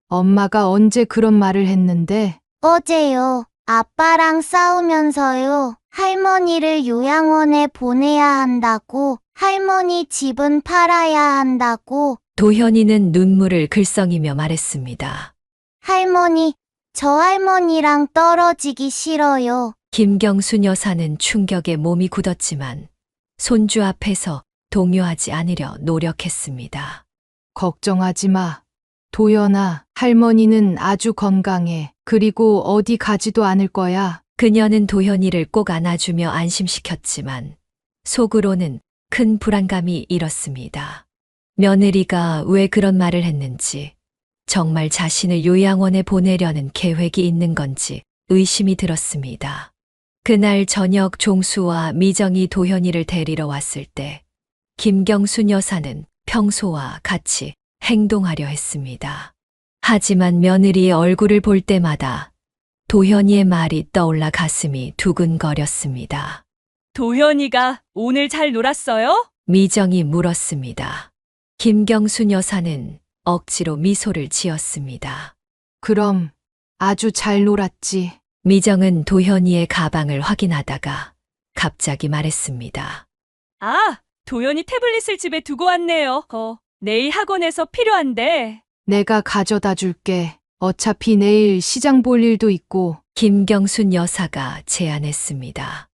엄마가 언제 그런 말을 했는데? 어제요. 아빠랑 싸우면서요. 할머니를 요양원에 보내야 한다고, 할머니 집은 팔아야 한다고. 도현이는 눈물을 글썽이며 말했습니다. 할머니, 저 할머니랑 떨어지기 싫어요. 김경순 여사는 충격에 몸이 굳었지만 손주 앞에서 동요하지 않으려 노력했습니다. 걱정하지 마. 도연아, 할머니는 아주 건강해. 그리고 어디 가지도 않을 거야. 그녀는 도현이를 꼭 안아주며 안심시켰지만 속으로는 큰 불안감이 일었습니다. 며느리가 왜 그런 말을 했는지, 정말 자신을 요양원에 보내려는 계획이 있는 건지 의심이 들었습니다. 그날 저녁 종수와 미정이 도현이를 데리러 왔을 때 김경순 여사는 평소와 같이 행동하려 했습니다. 하지만 며느리의 얼굴을 볼 때마다 도현이의 말이 떠올라 가슴이 두근거렸습니다. 도현이가 오늘 잘 놀았어요? 미정이 물었습니다. 김경순 여사는 억지로 미소를 지었습니다. 그럼 아주 잘 놀았지. 미정은 도현이의 가방을 확인하다가 갑자기 말했습니다. 아, 도현이 태블릿을 집에 두고 왔네요. 내일 학원에서 필요한데. 내가 가져다 줄게. 어차피 내일 시장 볼 일도 있고. 김경순 여사가 제안했습니다.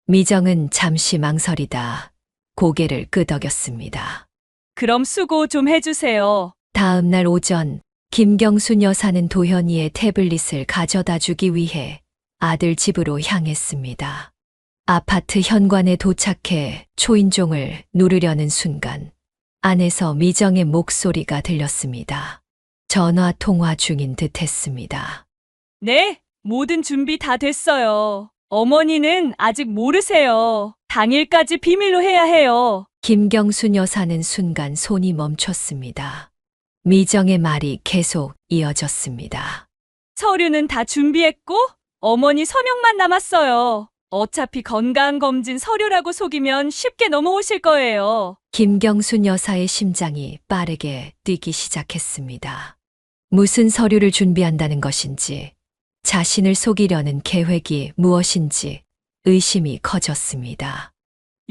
미정은 잠시 망설이다 고개를 끄덕였습니다. 그럼 수고 좀 해주세요. 다음 날 오전 김경순 여사는 도현이의 태블릿을 가져다 주기 위해 아들 집으로 향했습니다. 아파트 현관에 도착해 초인종을 누르려는 순간 안에서 미정의 목소리가 들렸습니다. 전화 통화 중인 듯 했습니다. 네, 모든 준비 다 됐어요. 어머니는 아직 모르세요. 당일까지 비밀로 해야 해요. 김경순 여사는 순간 손이 멈췄습니다. 미정의 말이 계속 이어졌습니다. 서류는 다 준비했고 어머니 서명만 남았어요. 어차피 건강검진 서류라고 속이면 쉽게 넘어오실 거예요. 김경순 여사의 심장이 빠르게 뛰기 시작했습니다. 무슨 서류를 준비한다는 것인지, 자신을 속이려는 계획이 무엇인지 의심이 커졌습니다.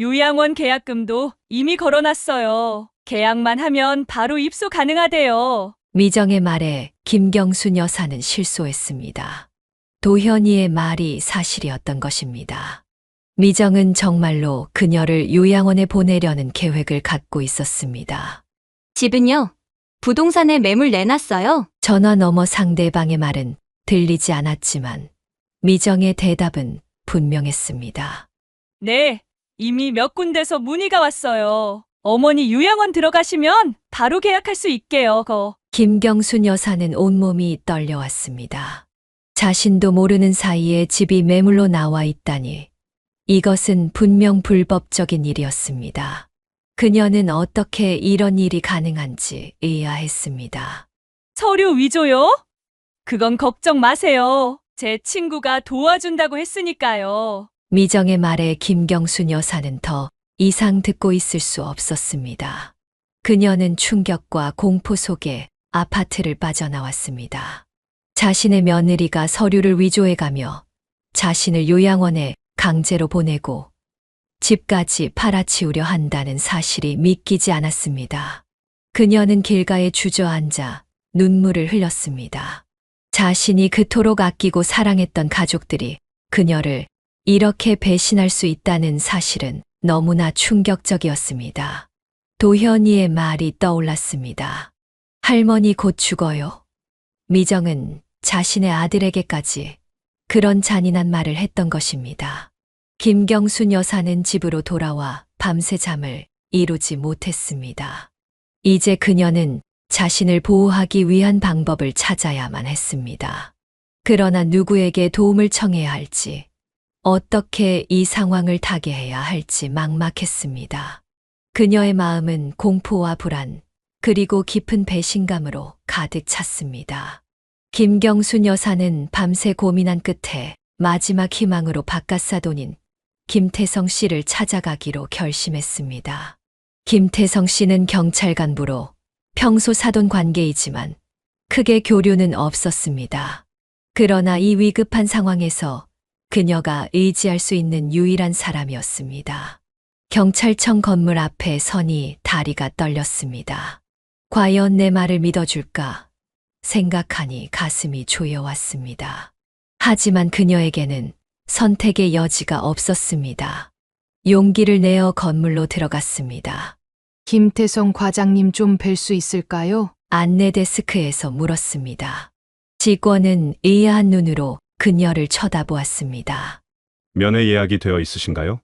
요양원 계약금도 이미 걸어놨어요. 계약만 하면 바로 입소 가능하대요. 미정의 말에 김경순 여사는 실소했습니다. 도현이의 말이 사실이었던 것입니다. 미정은 정말로 그녀를 요양원에 보내려는 계획을 갖고 있었습니다. 집은요? 부동산에 매물 내놨어요. 전화 너머 상대방의 말은 들리지 않았지만 미정의 대답은 분명했습니다. 네, 이미 몇 군데서 문의가 왔어요. 어머니 요양원 들어가시면 바로 계약할 수 있게요. 김경순 여사는 온몸이 떨려왔습니다. 자신도 모르는 사이에 집이 매물로 나와 있다니 이것은 분명 불법적인 일이었습니다. 그녀는 어떻게 이런 일이 가능한지 의아했습니다. 서류 위조요? 그건 걱정 마세요. 제 친구가 도와준다고 했으니까요. 미정의 말에 김경순 여사는 더 이상 듣고 있을 수 없었습니다. 그녀는 충격과 공포 속에 아파트를 빠져나왔습니다. 자신의 며느리가 서류를 위조해가며 자신을 요양원에 강제로 보내고 집까지 팔아치우려 한다는 사실이 믿기지 않았습니다. 그녀는 길가에 주저앉아 눈물을 흘렸습니다. 자신이 그토록 아끼고 사랑했던 가족들이 그녀를 이렇게 배신할 수 있다는 사실은 너무나 충격적이었습니다. 도현이의 말이 떠올랐습니다. 할머니 곧 죽어요. 미정은 자신의 아들에게까지 그런 잔인한 말을 했던 것입니다. 김경순 여사는 집으로 돌아와 밤새 잠을 이루지 못했습니다. 이제 그녀는 자신을 보호하기 위한 방법을 찾아야만 했습니다. 그러나 누구에게 도움을 청해야 할지, 어떻게 이 상황을 타개해야 할지 막막했습니다. 그녀의 마음은 공포와 불안, 그리고 깊은 배신감으로 가득 찼습니다. 김경순 여사는 밤새 고민한 끝에 마지막 희망으로 바깥사돈인 김태성 씨를 찾아가기로 결심했습니다. 김태성 씨는 경찰 간부로 평소 사돈 관계이지만 크게 교류는 없었습니다. 그러나 이 위급한 상황에서 그녀가 의지할 수 있는 유일한 사람이었습니다. 경찰청 건물 앞에 서니 다리가 떨렸습니다. 과연 내 말을 믿어줄까 생각하니 가슴이 조여왔습니다. 하지만 그녀에게는 선택의 여지가 없었습니다. 용기를 내어 건물로 들어갔습니다. 김태성 과장님 좀 뵐 수 있을까요? 안내 데스크에서 물었습니다. 직원은 의아한 눈으로 그녀를 쳐다보았습니다. 면회 예약이 되어 있으신가요?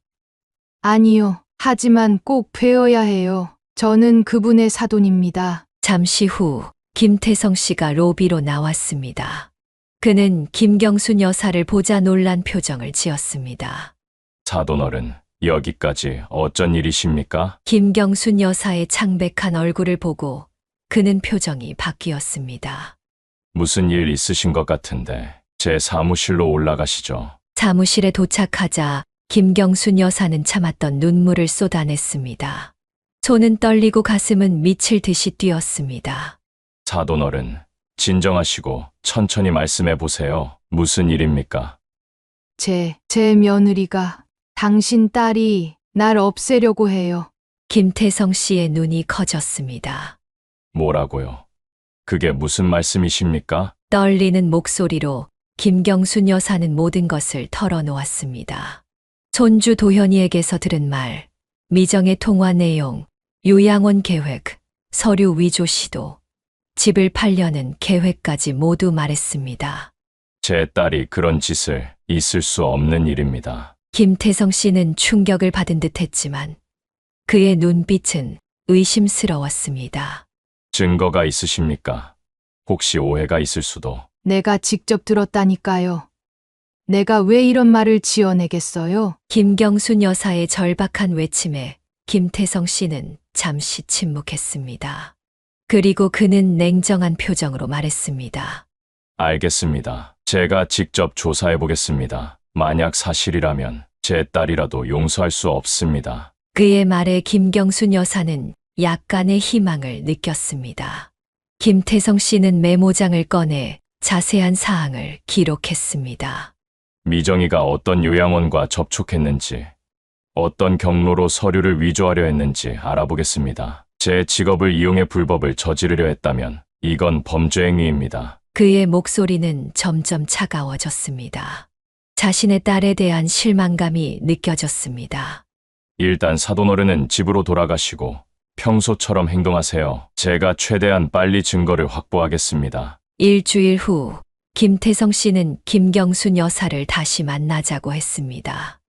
아니요. 하지만 꼭 뵈어야 해요. 저는 그분의 사돈입니다. 잠시 후 김태성 씨가 로비로 나왔습니다. 그는 김경순 여사를 보자 놀란 표정을 지었습니다. 사돈어른, 여기까지 어쩐 일이십니까? 김경순 여사의 창백한 얼굴을 보고 그는 표정이 바뀌었습니다. 무슨 일 있으신 것 같은데 제 사무실로 올라가시죠. 사무실에 도착하자 김경순 여사는 참았던 눈물을 쏟아냈습니다. 손은 떨리고 가슴은 미칠 듯이 뛰었습니다. 사돈어른, 진정하시고 천천히 말씀해 보세요. 무슨 일입니까? 제 며느리가 당신 딸이 날 없애려고 해요. 김태성 씨의 눈이 커졌습니다. 뭐라고요? 그게 무슨 말씀이십니까? 떨리는 목소리로 김경순 여사는 모든 것을 털어놓았습니다. 손주 도현이에게서 들은 말, 미정의 통화 내용, 요양원 계획, 서류 위조 시도, 집을 팔려는 계획까지 모두 말했습니다. 제 딸이 그런 짓을 있을 수 없는 일입니다. 김태성 씨는 충격을 받은 듯 했지만 그의 눈빛은 의심스러웠습니다. 증거가 있으십니까? 혹시 오해가 있을 수도. 내가 직접 들었다니까요. 내가 왜 이런 말을 지어내겠어요? 김경순 여사의 절박한 외침에 김태성 씨는 잠시 침묵했습니다. 그리고 그는 냉정한 표정으로 말했습니다. 알겠습니다. 제가 직접 조사해 보겠습니다. 만약 사실이라면 제 딸이라도 용서할 수 없습니다. 그의 말에 김경순 여사는 약간의 희망을 느꼈습니다. 김태성 씨는 메모장을 꺼내 자세한 사항을 기록했습니다. 미정이가 어떤 요양원과 접촉했는지, 어떤 경로로 서류를 위조하려 했는지 알아보겠습니다. 제 직업을 이용해 불법을 저지르려 했다면 이건 범죄 행위입니다. 그의 목소리는 점점 차가워졌습니다. 자신의 딸에 대한 실망감이 느껴졌습니다. 일단 사돈어른은 집으로 돌아가시고 평소처럼 행동하세요. 제가 최대한 빨리 증거를 확보하겠습니다. 일주일 후 김태성 씨는 김경순 여사를 다시 만나자고 했습니다.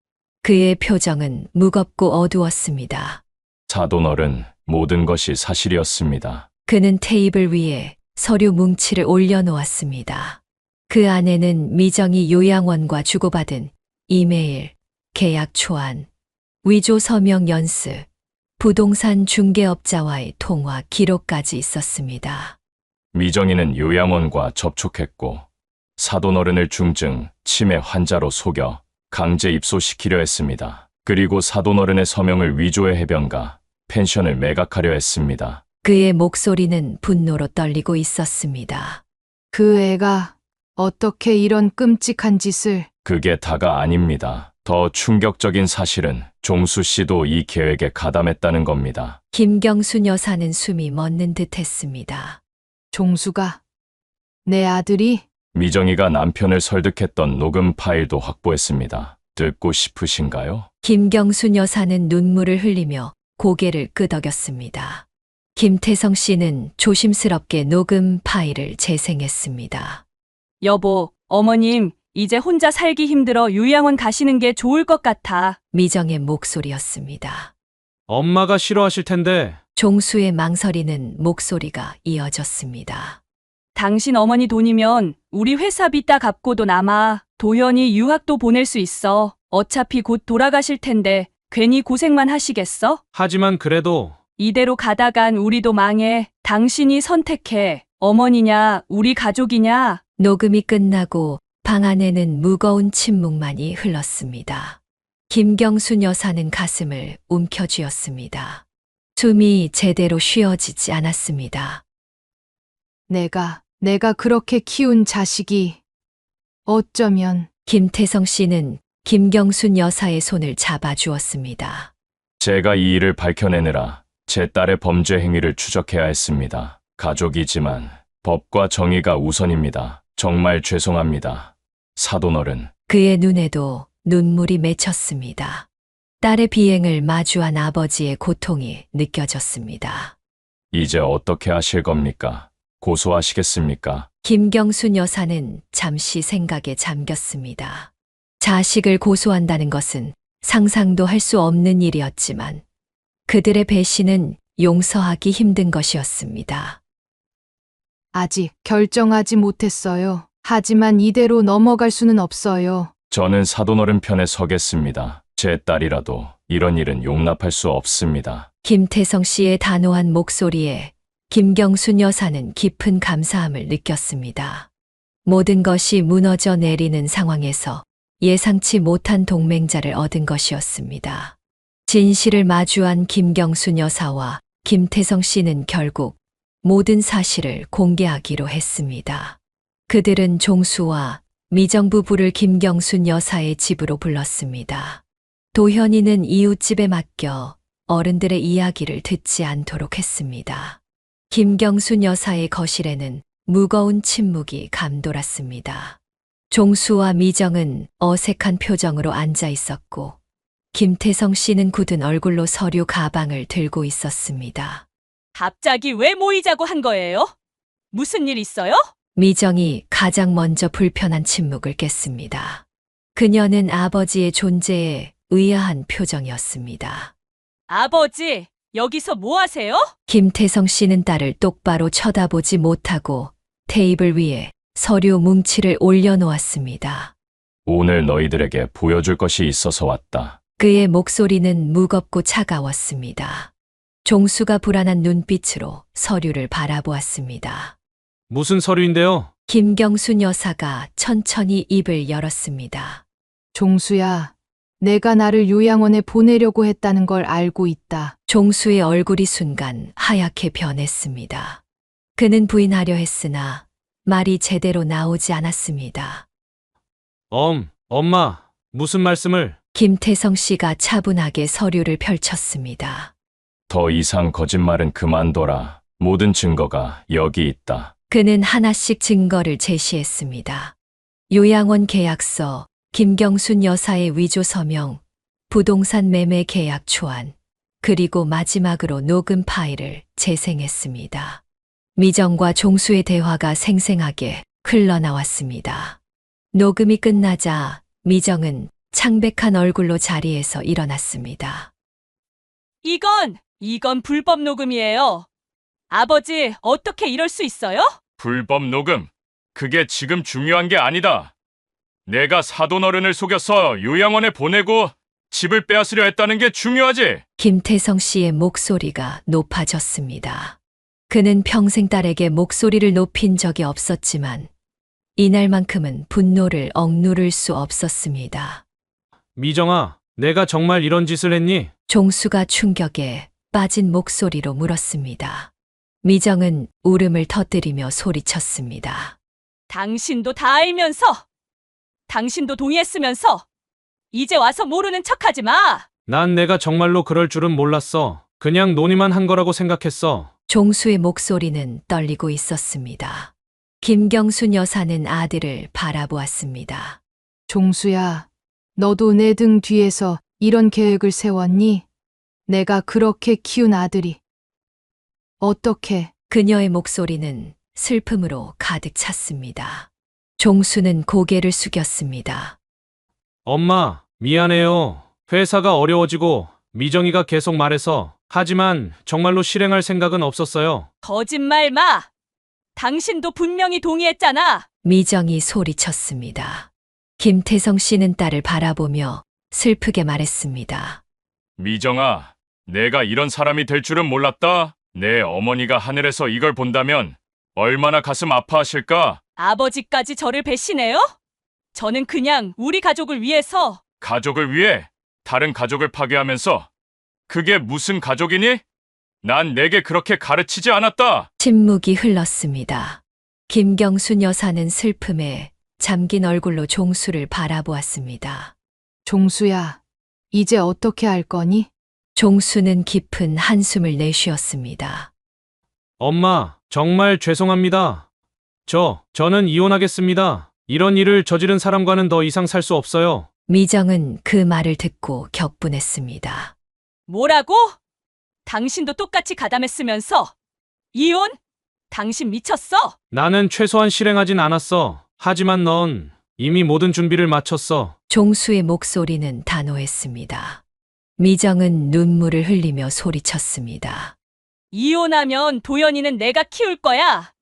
그의 표정은 무겁고 어두웠습니다. 사돈어른, 모든 것이 사실이었습니다. 그는 테이블 위에 서류 뭉치를 올려놓았습니다. 그 안에는 미정이 요양원과 주고받은 이메일, 계약 초안, 위조 서명 연습, 부동산 중개업자와의 통화 기록까지 있었습니다. 미정이는 요양원과 접촉했고 사돈어른을 중증 치매 환자로 속여 강제 입소시키려 했습니다. 그리고 사돈어른의 서명을 위조해 해변가, 펜션을 매각하려 했습니다. 그의 목소리는 분노로 떨리고 있었습니다. 그 애가 어떻게 이런 끔찍한 짓을... 그게 다가 아닙니다. 더 충격적인 사실은 종수 씨도 이 계획에 가담했다는 겁니다. 김경순 여사는 숨이 멎는 듯 했습니다. 종수가... 내 아들이... 미정이가 남편을 설득했던 녹음 파일도 확보했습니다. 듣고 싶으신가요? 김경순 여사는 눈물을 흘리며 고개를 끄덕였습니다. 김태성 씨는 조심스럽게 녹음 파일을 재생했습니다. 여보, 어머님, 이제 혼자 살기 힘들어 요양원 가시는 게 좋을 것 같아. 미정의 목소리였습니다. 엄마가 싫어하실 텐데. 종수의 망설이는 목소리가 이어졌습니다. 당신 어머니 돈이면 우리 회사비 따 갚고도 남아. 도현이 유학도 보낼 수 있어. 어차피 곧 돌아가실 텐데 괜히 고생만 하시겠어? 하지만 그래도 이대로 가다간 우리도 망해. 당신이 선택해. 어머니냐, 우리 가족이냐? 녹음이 끝나고 방 안에는 무거운 침묵만이 흘렀습니다. 김경순 여사는 가슴을 움켜쥐었습니다. 숨이 제대로 쉬어지지 않았습니다. 내가 그렇게 키운 자식이 어쩌면 김태성 씨는 김경순 여사의 손을 잡아주었습니다. 제가 이 일을 밝혀내느라 제 딸의 범죄 행위를 추적해야 했습니다. 가족이지만 법과 정의가 우선입니다. 정말 죄송합니다. 사돈어른. 그의 눈에도 눈물이 맺혔습니다. 딸의 비행을 마주한 아버지의 고통이 느껴졌습니다. 이제 어떻게 하실 겁니까? 고소하시겠습니까? 김경순 여사는 잠시 생각에 잠겼습니다. 자식을 고소한다는 것은 상상도 할 수 없는 일이었지만 그들의 배신은 용서하기 힘든 것이었습니다. 아직 결정하지 못했어요. 하지만 이대로 넘어갈 수는 없어요. 저는 사돈어른 편에 서겠습니다. 제 딸이라도 이런 일은 용납할 수 없습니다. 김태성 씨의 단호한 목소리에 김경순 여사는 깊은 감사함을 느꼈습니다. 모든 것이 무너져 내리는 상황에서 예상치 못한 동맹자를 얻은 것이었습니다. 진실을 마주한 김경순 여사와 김태성 씨는 결국 모든 사실을 공개하기로 했습니다. 그들은 종수와 미정 부부를 김경순 여사의 집으로 불렀습니다. 도현이는 이웃집에 맡겨 어른들의 이야기를 듣지 않도록 했습니다. 김경순 여사의 거실에는 무거운 침묵이 감돌았습니다. 종수와 미정은 어색한 표정으로 앉아 있었고 김태성 씨는 굳은 얼굴로 서류 가방을 들고 있었습니다. 갑자기 왜 모이자고 한 거예요? 무슨 일 있어요? 미정이 가장 먼저 불편한 침묵을 깼습니다. 그녀는 아버지의 존재에 의아한 표정이었습니다. 아버지, 여기서 뭐 하세요? 김태성 씨는 딸을 똑바로 쳐다보지 못하고 테이블 위에 서류 뭉치를 올려놓았습니다. 오늘 너희들에게 보여줄 것이 있어서 왔다. 그의 목소리는 무겁고 차가웠습니다. 종수가 불안한 눈빛으로 서류를 바라보았습니다. 무슨 서류인데요? 김경순 여사가 천천히 입을 열었습니다. 종수야, 내가 나를 요양원에 보내려고 했다는 걸 알고 있다. 종수의 얼굴이 순간 하얗게 변했습니다. 그는 부인하려 했으나 말이 제대로 나오지 않았습니다. 엄마, 무슨 말씀을? 김태성 씨가 차분하게 서류를 펼쳤습니다. 더 이상 거짓말은 그만둬라. 모든 증거가 여기 있다. 그는 하나씩 증거를 제시했습니다. 요양원 계약서, 김경순 여사의 위조 서명, 부동산 매매 계약 초안, 그리고 마지막으로 녹음 파일을 재생했습니다. 미정과 종수의 대화가 생생하게 흘러나왔습니다. 녹음이 끝나자 미정은 창백한 얼굴로 자리에서 일어났습니다. 이건 불법 녹음이에요. 아버지, 어떻게 이럴 수 있어요? 불법 녹음. 그게 지금 중요한 게 아니다. 내가 사돈어른을 속여서 요양원에 보내고 집을 빼앗으려 했다는 게 중요하지. 김태성 씨의 목소리가 높아졌습니다. 그는 평생 딸에게 목소리를 높인 적이 없었지만 이날만큼은 분노를 억누를 수 없었습니다. 미정아, 내가 정말 이런 짓을 했니? 종수가 충격에 빠진 목소리로 물었습니다. 미정은 울음을 터뜨리며 소리쳤습니다. 당신도 다 알면서, 당신도 동의했으면서 이제 와서 모르는 척하지 마. 난 내가 정말로 그럴 줄은 몰랐어. 그냥 논의만 한 거라고 생각했어. 종수의 목소리는 떨리고 있었습니다. 김경순 여사는 아들을 바라보았습니다. 종수야, 너도 내 등 뒤에서 이런 계획을 세웠니? 내가 그렇게 키운 아들이. 어떻게? 그녀의 목소리는 슬픔으로 가득 찼습니다. 종수는 고개를 숙였습니다. 엄마, 미안해요. 회사가 어려워지고 미정이가 계속 말해서. 하지만 정말로 실행할 생각은 없었어요. 거짓말 마! 당신도 분명히 동의했잖아. 미정이 소리쳤습니다. 김태성 씨는 딸을 바라보며 슬프게 말했습니다. 미정아, 내가 이런 사람이 될 줄은 몰랐다. 내 어머니가 하늘에서 이걸 본다면 얼마나 가슴 아파하실까? 아버지까지 저를 배신해요? 저는 그냥 우리 가족을 위해서. 가족을 위해 다른 가족을 파괴하면서 그게 무슨 가족이니? 난 내게 그렇게 가르치지 않았다. 침묵이 흘렀습니다. 김경순 여사는 슬픔에 잠긴 얼굴로 종수를 바라보았습니다. 종수야, 이제 어떻게 할 거니? 종수는 깊은 한숨을 내쉬었습니다. 엄마, 정말 죄송합니다. 저는 이혼하겠습니다. 이런 일을 저지른 사람과는 더 이상 살 수 없어요. 미정은 그 말을 듣고 격분했습니다. 뭐라고? 당신도 똑같이 가담했으면서 이혼? 당신 미쳤어? 나는 최소한 실행하진 않았어. 하지만 넌 이미 모든 준비를 마쳤어. 종수의 목소리는 단호했습니다. 미정은 눈물을 흘리며 소리쳤습니다. 이혼하면 도연이는 내가 키울 거야.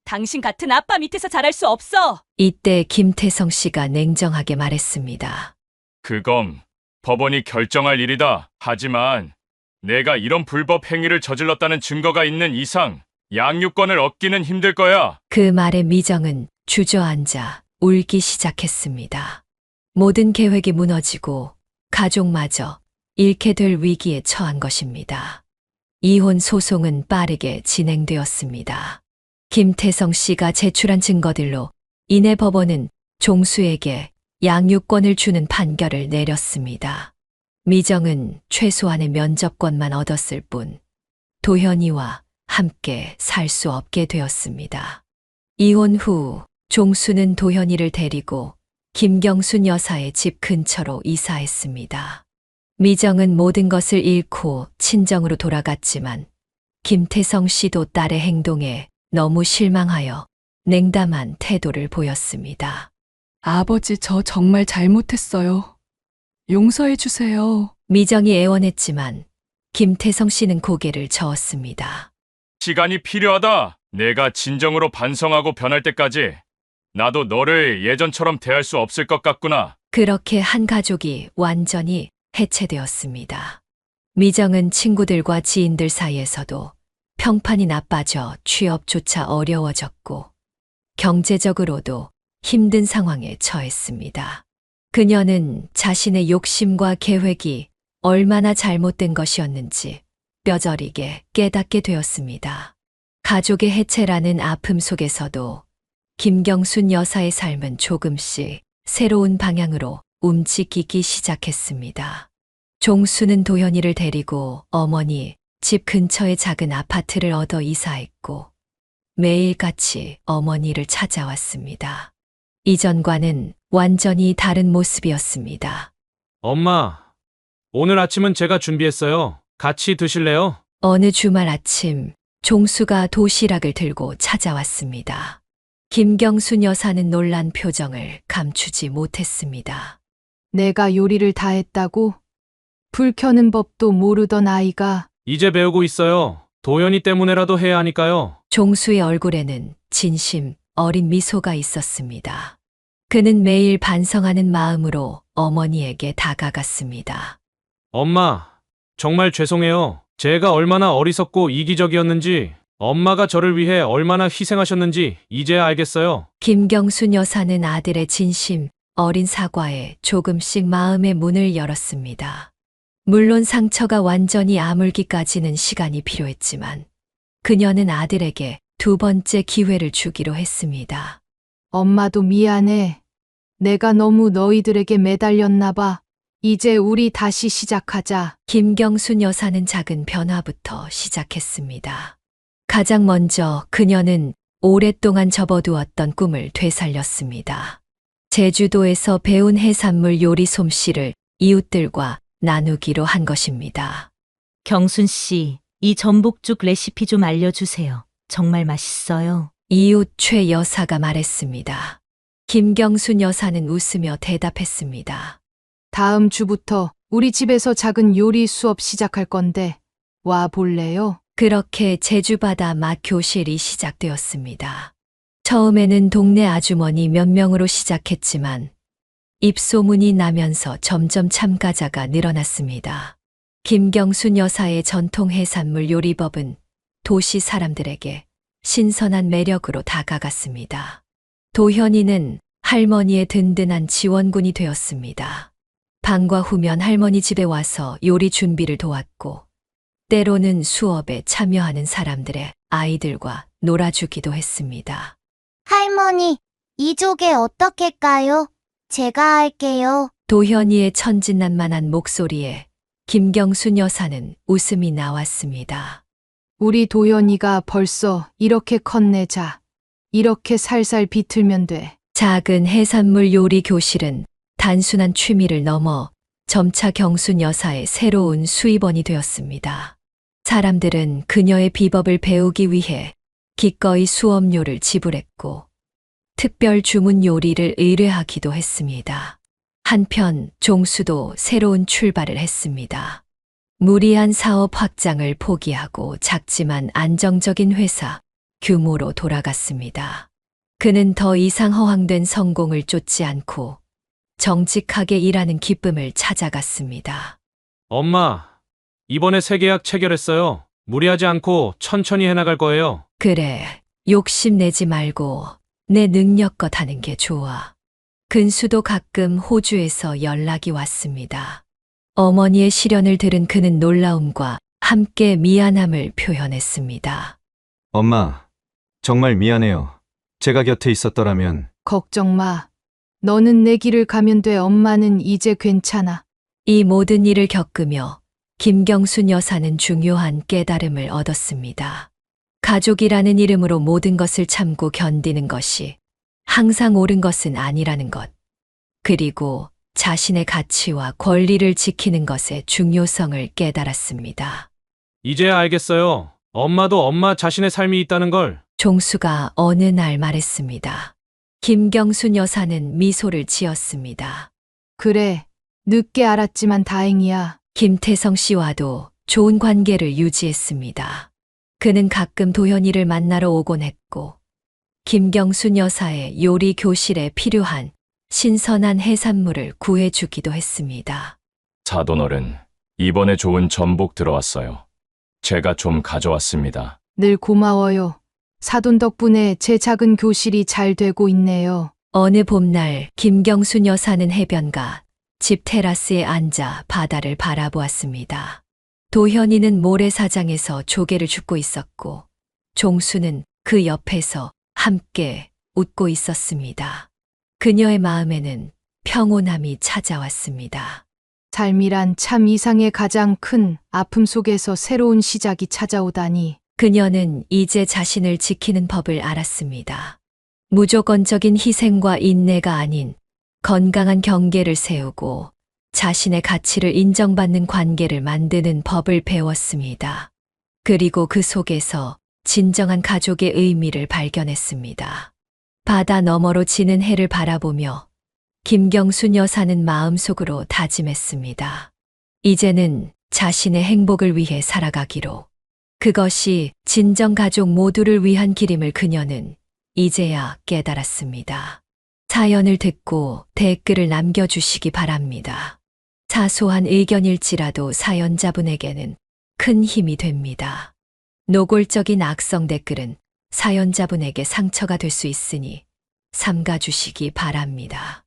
당신 같은 아빠 밑에서 자랄 수 없어. 이때 김태성 씨가 냉정하게 말했습니다. 그건 법원이 결정할 일이다. 하지만 내가 이런 불법 행위를 저질렀다는 증거가 있는 이상 양육권을 얻기는 힘들 거야. 그 말에 미정은 주저앉아 울기 시작했습니다. 모든 계획이 무너지고 가족마저 잃게 될 위기에 처한 것입니다. 이혼 소송은 빠르게 진행되었습니다. 김태성 씨가 제출한 증거들로 인해 법원은 종수에게 양육권을 주는 판결을 내렸습니다. 미정은 최소한의 면접권만 얻었을 뿐 도현이와 함께 살 수 없게 되었습니다. 이혼 후 종수는 도현이를 데리고 김경순 여사의 집 근처로 이사했습니다. 미정은 모든 것을 잃고 친정으로 돌아갔지만 김태성 씨도 딸의 행동에 너무 실망하여 냉담한 태도를 보였습니다. 아버지, 저 정말 잘못했어요. 용서해 주세요. 미정이 애원했지만 김태성 씨는 고개를 저었습니다. 시간이 필요하다. 내가 진정으로 반성하고 변할 때까지 나도 너를 예전처럼 대할 수 없을 것 같구나. 그렇게 한 가족이 완전히 해체되었습니다. 미정은 친구들과 지인들 사이에서도 평판이 나빠져 취업조차 어려워졌고 경제적으로도 힘든 상황에 처했습니다. 그녀는 자신의 욕심과 계획이 얼마나 잘못된 것이었는지 뼈저리게 깨닫게 되었습니다. 가족의 해체라는 아픔 속에서도 김경순 여사의 삶은 조금씩 새로운 방향으로 움직이기 시작했습니다. 종수는 도현이를 데리고 어머니 집 근처의 작은 아파트를 얻어 이사했고 매일같이 어머니를 찾아왔습니다. 이전과는 완전히 다른 모습이었습니다. 엄마, 오늘 아침은 제가 준비했어요. 같이 드실래요? 어느 주말 아침 종수가 도시락을 들고 찾아왔습니다. 김경순 여사는 놀란 표정을 감추지 못했습니다. 내가 요리를 다 했다고? 불 켜는 법도 모르던 아이가. 이제 배우고 있어요. 도연이 때문에라도 해야 하니까요. 종수의 얼굴에는 진심 어린 미소가 있었습니다. 그는 매일 반성하는 마음으로 어머니에게 다가갔습니다. 엄마, 정말 죄송해요. 제가 얼마나 어리석고 이기적이었는지, 엄마가 저를 위해 얼마나 희생하셨는지 이제야 알겠어요. 김경순 여사는 아들의 진심 어린 사과에 조금씩 마음의 문을 열었습니다. 물론 상처가 완전히 아물기까지는 시간이 필요했지만 그녀는 아들에게 두 번째 기회를 주기로 했습니다. 엄마도 미안해. 내가 너무 너희들에게 매달렸나 봐. 이제 우리 다시 시작하자. 김경순 여사는 작은 변화부터 시작했습니다. 가장 먼저 그녀는 오랫동안 접어두었던 꿈을 되살렸습니다. 제주도에서 배운 해산물 요리 솜씨를 이웃들과 나누기로 한 것입니다. 경순 씨, 이 전복죽 레시피 좀 알려주세요. 정말 맛있어요. 이웃 최 여사가 말했습니다. 김경순 여사는 웃으며 대답했습니다. 다음 주부터 우리 집에서 작은 요리 수업 시작할 건데 와 볼래요? 그렇게 제주바다 맛 교실이 시작되었습니다. 처음에는 동네 아주머니 몇 명으로 시작했지만 입소문이 나면서 점점 참가자가 늘어났습니다. 김경순 여사의 전통 해산물 요리법은 도시 사람들에게 신선한 매력으로 다가갔습니다. 도현이는 할머니의 든든한 지원군이 되었습니다. 방과 후면 할머니 집에 와서 요리 준비를 도왔고 때로는 수업에 참여하는 사람들의 아이들과 놀아주기도 했습니다. 할머니, 이 조개 어떻게 까요? 제가 할게요. 도현이의 천진난만한 목소리에 김경순 여사는 웃음이 나왔습니다. 우리 도연이가 벌써 이렇게 컸네. 이렇게 살살 비틀면 돼. 작은 해산물 요리 교실은 단순한 취미를 넘어 점차 경순 여사의 새로운 수입원이 되었습니다. 사람들은 그녀의 비법을 배우기 위해 기꺼이 수업료를 지불했고 특별 주문 요리를 의뢰하기도 했습니다. 한편 종수도 새로운 출발을 했습니다. 무리한 사업 확장을 포기하고 작지만 안정적인 회사 규모로 돌아갔습니다. 그는 더 이상 허황된 성공을 쫓지 않고 정직하게 일하는 기쁨을 찾아갔습니다. 엄마, 이번에 새 계약 체결했어요. 무리하지 않고 천천히 해나갈 거예요. 그래, 욕심내지 말고 내 능력껏 하는 게 좋아. 근수도 가끔 호주에서 연락이 왔습니다. 어머니의 시련을 들은 그는 놀라움과 함께 미안함을 표현했습니다. 엄마, 정말 미안해요. 제가 곁에 있었더라면. 걱정 마. 너는 내 길을 가면 돼. 엄마는 이제 괜찮아. 이 모든 일을 겪으며 김경순 여사는 중요한 깨달음을 얻었습니다. 가족이라는 이름으로 모든 것을 참고 견디는 것이 항상 옳은 것은 아니라는 것. 그리고 자신의 가치와 권리를 지키는 것의 중요성을 깨달았습니다. 이제야 알겠어요. 엄마도 엄마 자신의 삶이 있다는 걸. 종수가 어느 날 말했습니다. 김경순 여사는 미소를 지었습니다. 그래, 늦게 알았지만 다행이야. 김태성 씨와도 좋은 관계를 유지했습니다. 그는 가끔 도현이를 만나러 오곤 했고 김경순 여사의 요리 교실에 필요한 신선한 해산물을 구해주기도 했습니다. 사돈어른, 이번에 좋은 전복 들어왔어요. 제가 좀 가져왔습니다. 늘 고마워요. 사돈 덕분에 제 작은 교실이 잘 되고 있네요. 어느 봄날 김경순 여사는 해변가 집 테라스에 앉아 바다를 바라보았습니다. 도현이는 모래사장에서 조개를 줍고 있었고 종수는 그 옆에서 함께 웃고 있었습니다. 그녀의 마음에는 평온함이 찾아왔습니다. 삶이란 참 이상의 가장 큰 아픔 속에서 새로운 시작이 찾아오다니. 그녀는 이제 자신을 지키는 법을 알았습니다. 무조건적인 희생과 인내가 아닌 건강한 경계를 세우고 자신의 가치를 인정받는 관계를 만드는 법을 배웠습니다. 그리고 그 속에서 진정한 가족의 의미를 발견했습니다. 바다 너머로 지는 해를 바라보며 김경순 여사는 마음속으로 다짐했습니다. 이제는 자신의 행복을 위해 살아가기로. 그것이 진정 가족 모두를 위한 길임을 그녀는 이제야 깨달았습니다. 사연을 듣고 댓글을 남겨주시기 바랍니다. 사소한 의견일지라도 사연자분에게는 큰 힘이 됩니다. 노골적인 악성 댓글은 사연자분에게 상처가 될 수 있으니 삼가주시기 바랍니다.